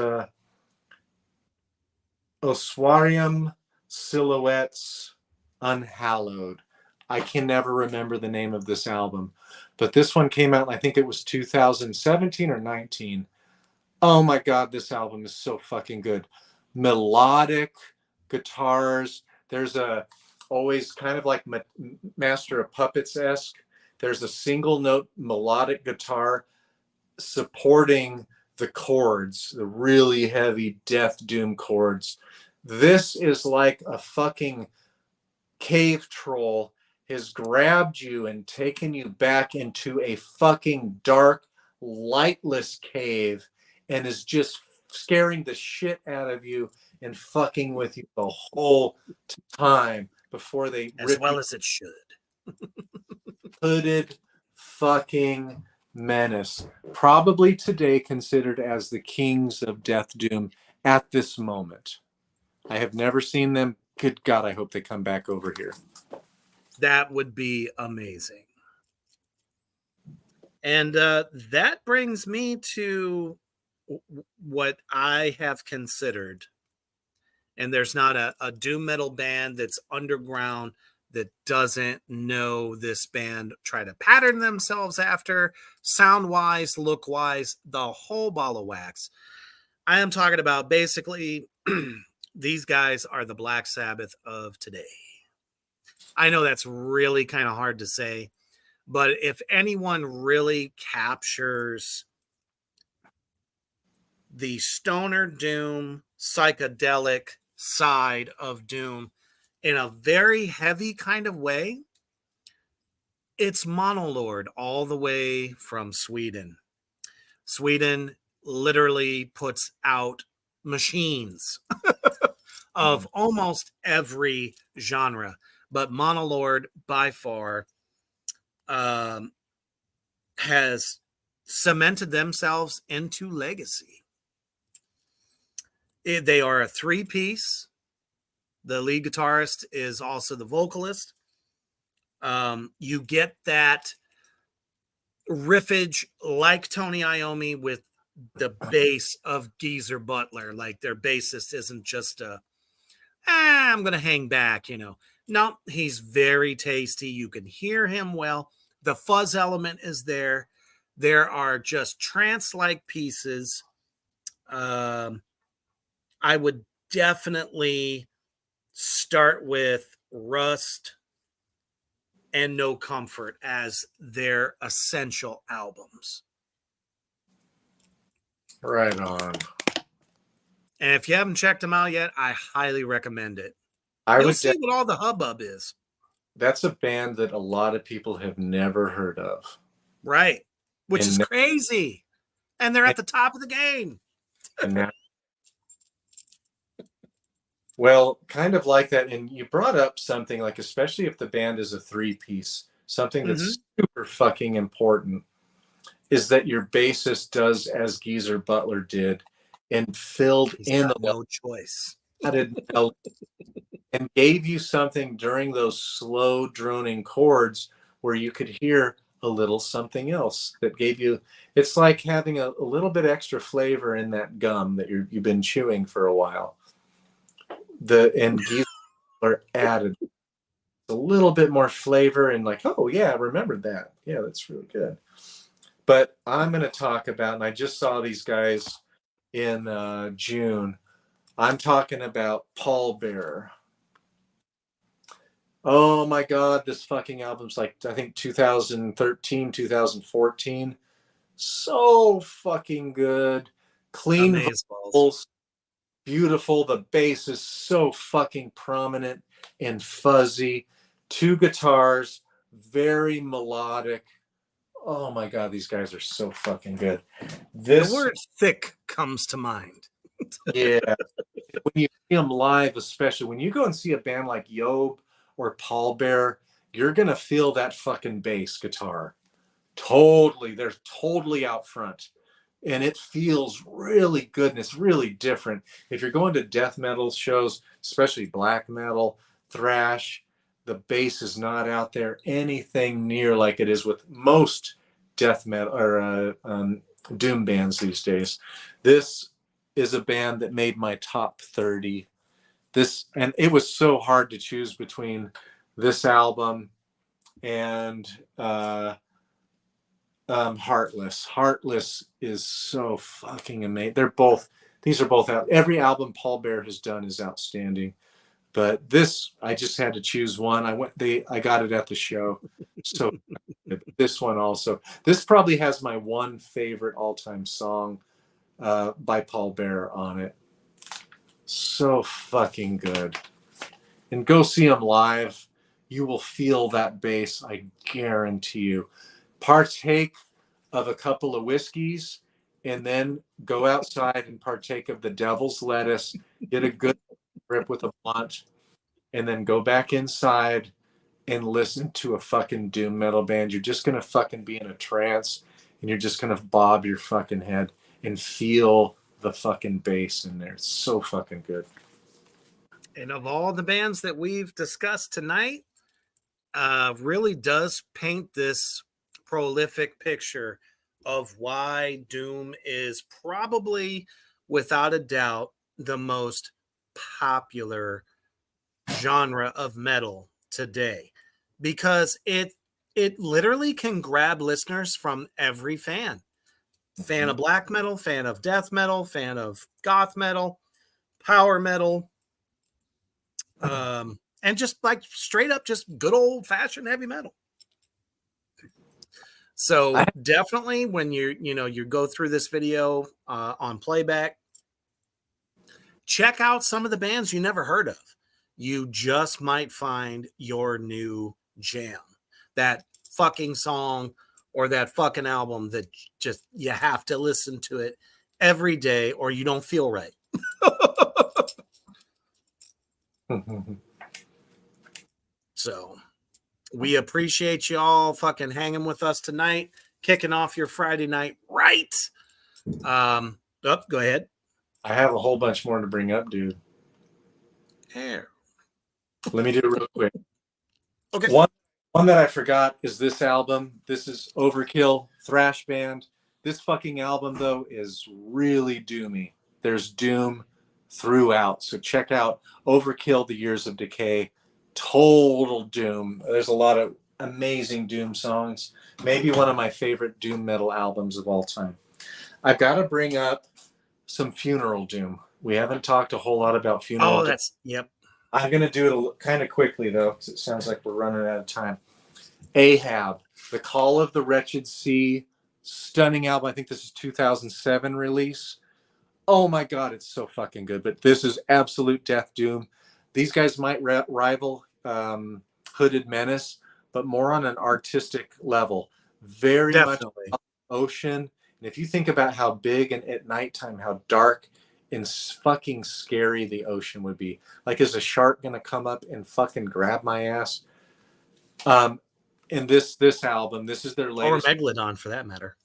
Speaker 4: Oswarium Silhouettes Unhallowed. I can never remember the name of this album, but this one came out, I think it was 2017 or 19. Oh my God, this album is so fucking good. Melodic guitars. There's a always kind of like Master of Puppets-esque. There's a single note melodic guitar supporting the chords, the really heavy Death Doom chords. This is like a fucking cave troll has grabbed you and taken you back into a fucking dark, lightless cave and is just scaring the shit out of you and fucking with you the whole time before they
Speaker 3: as well as it should.
Speaker 4: Hooded fucking menace. Probably today considered as the kings of Death Doom at this moment. I have never seen them. Good God, I hope they come back over here.
Speaker 3: That would be amazing. And that brings me to what I have considered. And there's not a doom metal band that's underground that doesn't know this band, try to pattern themselves after, sound-wise, look-wise, the whole ball of wax. I am talking about basically these guys are the Black Sabbath of today. I know that's really kind of hard to say, but if anyone really captures the stoner doom, psychedelic side of doom in a very heavy kind of way, it's Monolord all the way from Sweden. Sweden literally puts out machines of almost every genre, but Monolord by far has cemented themselves into legacy. They are a three-piece. The lead guitarist is also the vocalist. You get that riffage like Tony Iommi with the bass of Geezer Butler. Like their bassist isn't just I'm going to hang back, you know. No, he's very tasty. You can hear him well. The fuzz element is there. There are just trance-like pieces. I would definitely start with Rust and No Comfort as their essential albums.
Speaker 4: Right on.
Speaker 3: And if you haven't checked them out yet, I highly recommend it.
Speaker 4: I
Speaker 3: You'll
Speaker 4: would
Speaker 3: see what all the hubbub is.
Speaker 4: That's a band that a lot of people have never heard of.
Speaker 3: Right. Which
Speaker 4: And
Speaker 3: is
Speaker 4: now-
Speaker 3: crazy. And they're at the top of the game.
Speaker 4: And now, well, kind of like that. And you brought up something like, especially if the band is a three-piece, something that's super fucking important is that your bassist does as Geezer Butler did and filled
Speaker 3: He's
Speaker 4: in
Speaker 3: got
Speaker 4: the
Speaker 3: no choice.
Speaker 4: and gave you something during those slow droning chords where you could hear a little something else that gave you, it's like having a little bit extra flavor in that gum that you've been chewing for a while. And Geezer Butler added a little bit more flavor and like, oh yeah, I remembered that. Yeah, that's really good. But I'm going to talk about, and I just saw these guys in June. I'm talking about Pallbearer. Oh my God, this fucking album's like, I think 2013, 2014. So fucking good. Clean vocals, beautiful. The bass is so fucking prominent and fuzzy. Two guitars, very melodic. Oh my God, these guys are so fucking good.
Speaker 3: The word thick comes to mind.
Speaker 4: Yeah. When you see them live, especially when you go and see a band like Yob or Pallbearer, you're going to feel that fucking bass guitar. Totally. They're totally out front. And it feels really good and it's really different. If you're going to death metal shows, especially black metal, thrash, the bass is not out there anything near like it is with most death metal or doom bands these days. This is a band that made my top 30 This, and it was so hard to choose between this album and Heartless. Heartless is so fucking amazing. These are both out. Every album Paul Bear has done is outstanding. But this, I just had to choose one. I got it at the show. So this one also. This probably has my one favorite all-time song by Paul Bear on it. So fucking good. And go see him live. You will feel that bass, I guarantee you. Partake of a couple of whiskeys and then go outside and partake of the devil's lettuce. Get a good rip with a blunt, and then go back inside and listen to a fucking doom metal band. You're just gonna fucking be in a trance, and you're just gonna bob your fucking head and feel the fucking bass in there. It's so fucking good.
Speaker 3: And of all the bands that we've discussed tonight, really does paint this prolific picture of why doom is probably, without a doubt, the most popular genre of metal today, because it literally can grab listeners from every fan of black metal, fan of death metal, fan of goth metal, power metal, and just like straight up just good old fashioned heavy metal. So definitely when you go through this video on playback, check out some of the bands you never heard of. You just might find your new jam, that fucking song or that fucking album that just you have to listen to it every day or you don't feel right. So we appreciate y'all fucking hanging with us tonight, kicking off your Friday night right. Go ahead.
Speaker 4: I have a whole bunch more to bring up, dude.
Speaker 3: Here.
Speaker 4: Let me do it real quick.
Speaker 3: Okay.
Speaker 4: One that I forgot is this album. This is Overkill, thrash band. This fucking album, though, is really doomy. There's doom throughout. So check out Overkill, The Years of Decay. Total doom. There's a lot of amazing doom songs. Maybe one of my favorite doom metal albums of all time. I've got to bring up some funeral doom. We haven't talked a whole lot about funeral doom.
Speaker 3: Yep.
Speaker 4: I'm going to do it kind of quickly, though, because it sounds like we're running out of time. Ahab, The Call of the Wretched Sea, stunning album. I think this is 2007 release. Oh my God, it's so fucking good. But this is absolute death doom. These guys might rival Hooded Menace, but more on an artistic level. Very
Speaker 3: Definitely.
Speaker 4: much ocean. And if you think about how big and at nighttime, how dark and fucking scary the ocean would be. Like, is a shark gonna come up and fucking grab my ass? In this album, this is their latest.
Speaker 3: Or Megalodon, for that matter.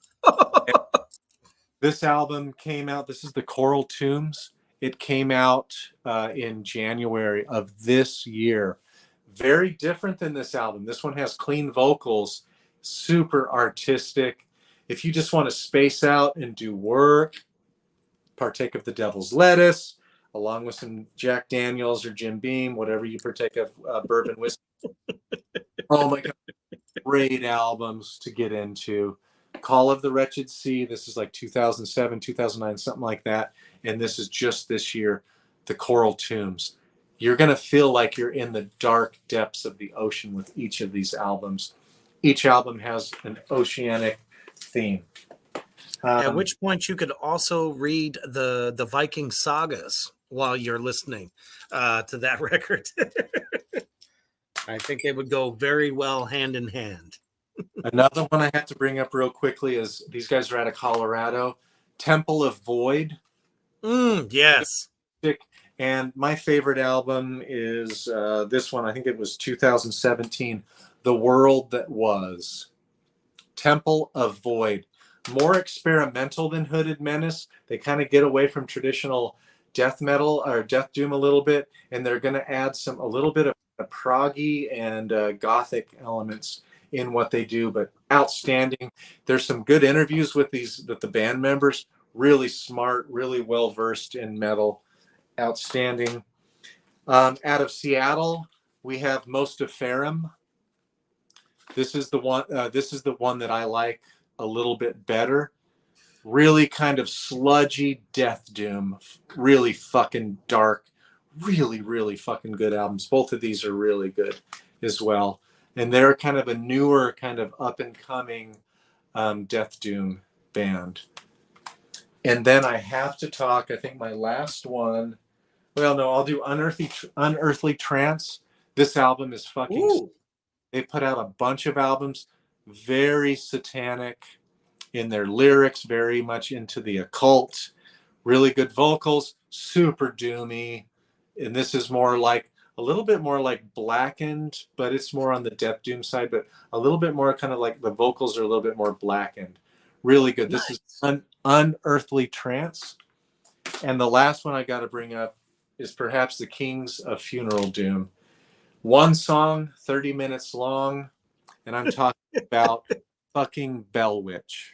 Speaker 4: This album came out. This is the Coral Tombs. It came out in January of this year. Very different than this album. This one has clean vocals, super artistic. If you just want to space out and do work, partake of the Devil's Lettuce, along with some Jack Daniels or Jim Beam, whatever you partake of, bourbon whiskey. Oh my God, great albums to get into. Call of the Wretched Sea, this is like 2007, 2009, something like that. And this is just this year, the Coral Tombs. You're going to feel like you're in the dark depths of the ocean with each of these albums. Each album has an oceanic theme.
Speaker 3: At which point you could also read the Viking sagas while you're listening to that record. I think it would go very well hand in hand.
Speaker 4: Another one I have to bring up real quickly is these guys are out of Colorado. Temple of Void.
Speaker 3: Yes.
Speaker 4: And my favorite album is this one. I think it was 2017, The World That Was. Temple of Void. More experimental than Hooded Menace. They kind of get away from traditional death metal or death doom a little bit, and they're going to add a little bit of proggy and gothic elements in what they do, but outstanding. There's some good interviews with the band members. Really smart, really well versed in metal. Outstanding. Out of Seattle, we have Most of Ferrum. This is the one. This is the one that I like a little bit better. Really kind of sludgy death doom. Really fucking dark. Really, really fucking good albums. Both of these are really good as well. And they're kind of a newer, kind of up and coming death doom band. And then I have to talk. I think my last one. Well, no, I'll do Unearthly Trance. This album is fucking.
Speaker 3: Ooh.
Speaker 4: They put out a bunch of albums, very satanic in their lyrics, very much into the occult, really good vocals, super doomy. And this is more like a little bit more like Blackened, but it's more on the death doom side, but a little bit more kind of like the vocals are a little bit more Blackened. Really good.
Speaker 3: Nice.
Speaker 4: This is Unearthly Trance. And the last one I got to bring up is perhaps the Kings of Funeral Doom. One song, 30 minutes long, and I'm talking about fucking Bell Witch.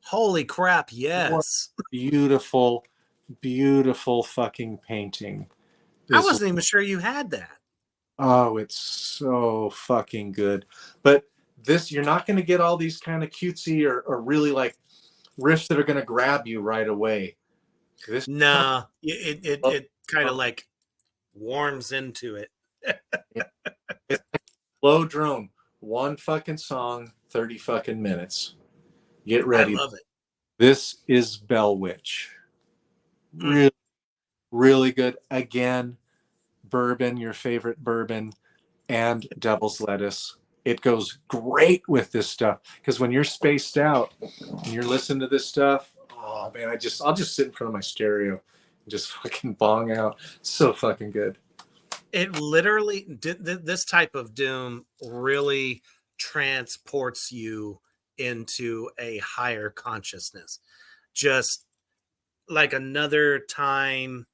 Speaker 3: Holy crap, yes.
Speaker 4: Beautiful, beautiful fucking painting.
Speaker 3: I wasn't even sure you had that.
Speaker 4: Oh, it's so fucking good. But this, you're not going to get all these kind of cutesy or really like riffs that are going to grab you right away. This,
Speaker 3: Nah, it kind of like warms into it.
Speaker 4: it's low drone. One fucking song, 30 fucking minutes. Get ready.
Speaker 3: I love it.
Speaker 4: This is Bell Witch. Really, really good. Again, bourbon, your favorite bourbon, and devil's lettuce. It goes great with this stuff because when you're spaced out and you're listening to this stuff, oh man, I'll just sit in front of my stereo and just fucking bong out. So fucking good.
Speaker 3: It literally, this type of doom really transports you into a higher consciousness. Just like another time,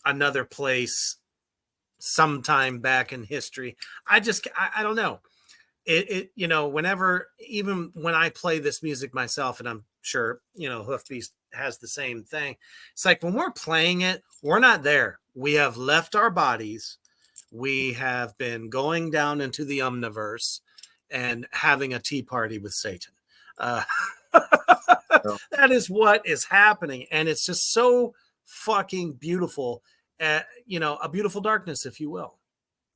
Speaker 3: another place, sometime back in history. I don't know. You know, whenever, even when I play this music myself, and I'm sure, you know, Hoofbeast has the same thing. It's like when we're playing it, we're not there. We have left our bodies. We have been going down into the omniverse and having a tea party with Satan. That is what is happening. And it's just so fucking beautiful. You know, a beautiful darkness, if you will.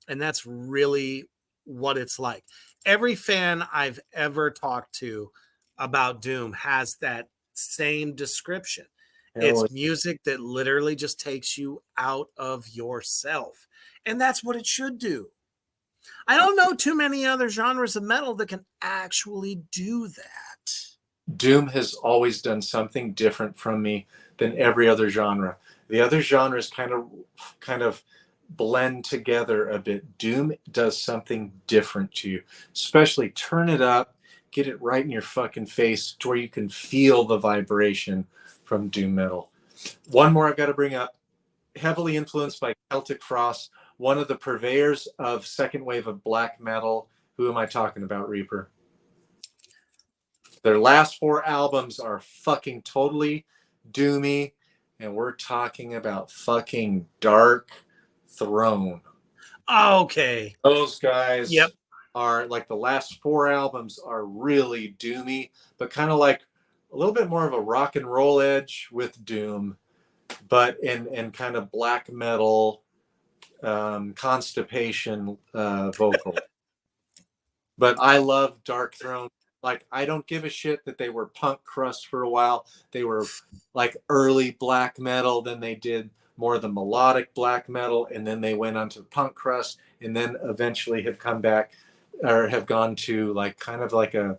Speaker 3: And that's really what it's like. Every fan I've ever talked to about Doom has that same description. It's music that literally just takes you out of yourself. And that's what it should do. I don't know too many other genres of metal that can actually do that.
Speaker 4: Doom has always done something different from me than every other genre. The other genres kind of blend together a bit. Doom does something different to you, especially turn it up, get it right in your fucking face to where you can feel the vibration from doom metal. One more I've got to bring up, heavily influenced by Celtic Frost, one of the purveyors of second wave of black metal. Who am I talking about, Reaper? Their last 4 albums are fucking totally doomy, and we're talking about fucking Dark Throne.
Speaker 3: Okay.
Speaker 4: Those guys
Speaker 3: Yep.
Speaker 4: are like, the last 4 albums are really doomy, but kind of like a little bit more of a rock and roll edge with doom, but in kind of black metal, constipation vocal. But I love Dark Throne. Like, I don't give a shit that they were punk crust for a while. They were like early black metal, then they did more of the melodic black metal, and then they went on to punk crust, and then eventually have come back, or have gone to like kind of like a,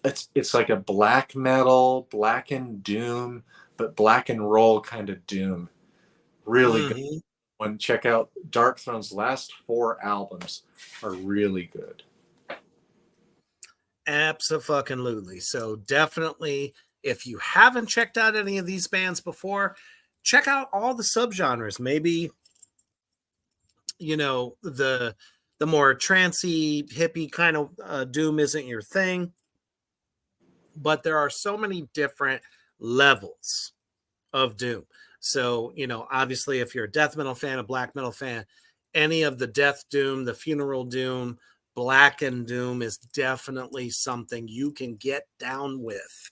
Speaker 4: it's like a black metal, black and doom, but black and roll kind of doom. Really good. When check out Dark Throne's last 4 albums are really good.
Speaker 3: Absolutely. So definitely, if you haven't checked out any of these bands before, check out all the subgenres. Maybe, you know, the more trancey, hippie kind of doom isn't your thing, but there are so many different levels of doom. So, obviously, if you're a death metal fan, a black metal fan, any of the Death Doom, the Funeral Doom, Blackened Doom is definitely something you can get down with.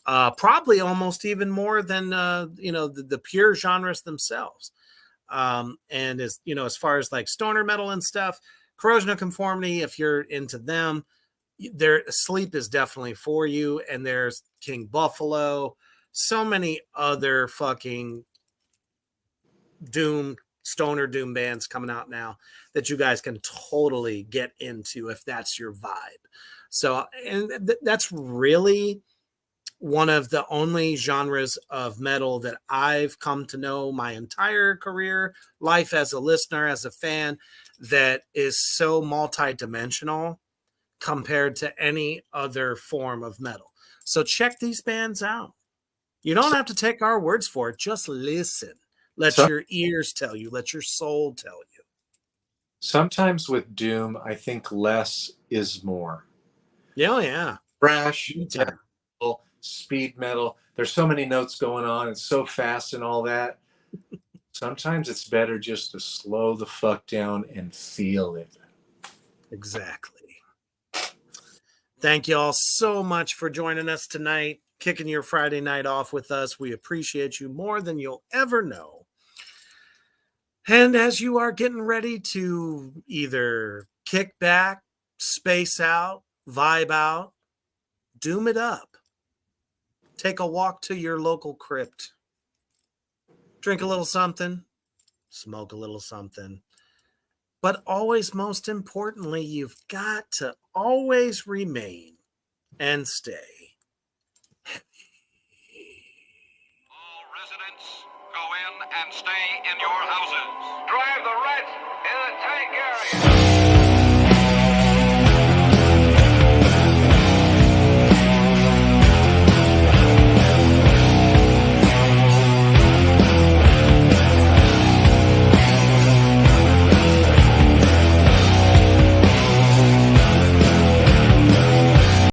Speaker 3: Probably almost even more than the pure genres themselves. And as far as like stoner metal and stuff, Corrosion of Conformity, if you're into them, their Sleep is definitely for you. And there's King Buffalo, so many other fucking stoner doom bands coming out now that you guys can totally get into if that's your vibe. So, and that's really one of the only genres of metal that I've come to know my entire career, life as a listener, as a fan, that is so multi-dimensional compared to any other form of metal. So check these bands out. You don't have to take our words for it. Just listen. Let your ears tell you. Let your soul tell you.
Speaker 4: Sometimes with doom, I think less is more.
Speaker 3: Yeah, yeah.
Speaker 4: Thrash, metal, speed metal. There's so many notes going on. It's so fast and all that. Sometimes it's better just to slow the fuck down and feel it.
Speaker 3: Exactly. Thank you all so much for joining us tonight, kicking your Friday night off with us. We appreciate you more than you'll ever know. And as you are getting ready to either kick back, space out, vibe out, doom it up, take a walk to your local crypt, drink a little something, smoke a little something. But always, most importantly, you've got to always remain and stay heavy.
Speaker 1: All residents, go in and stay in your houses.
Speaker 2: Drive the rats in the tank area.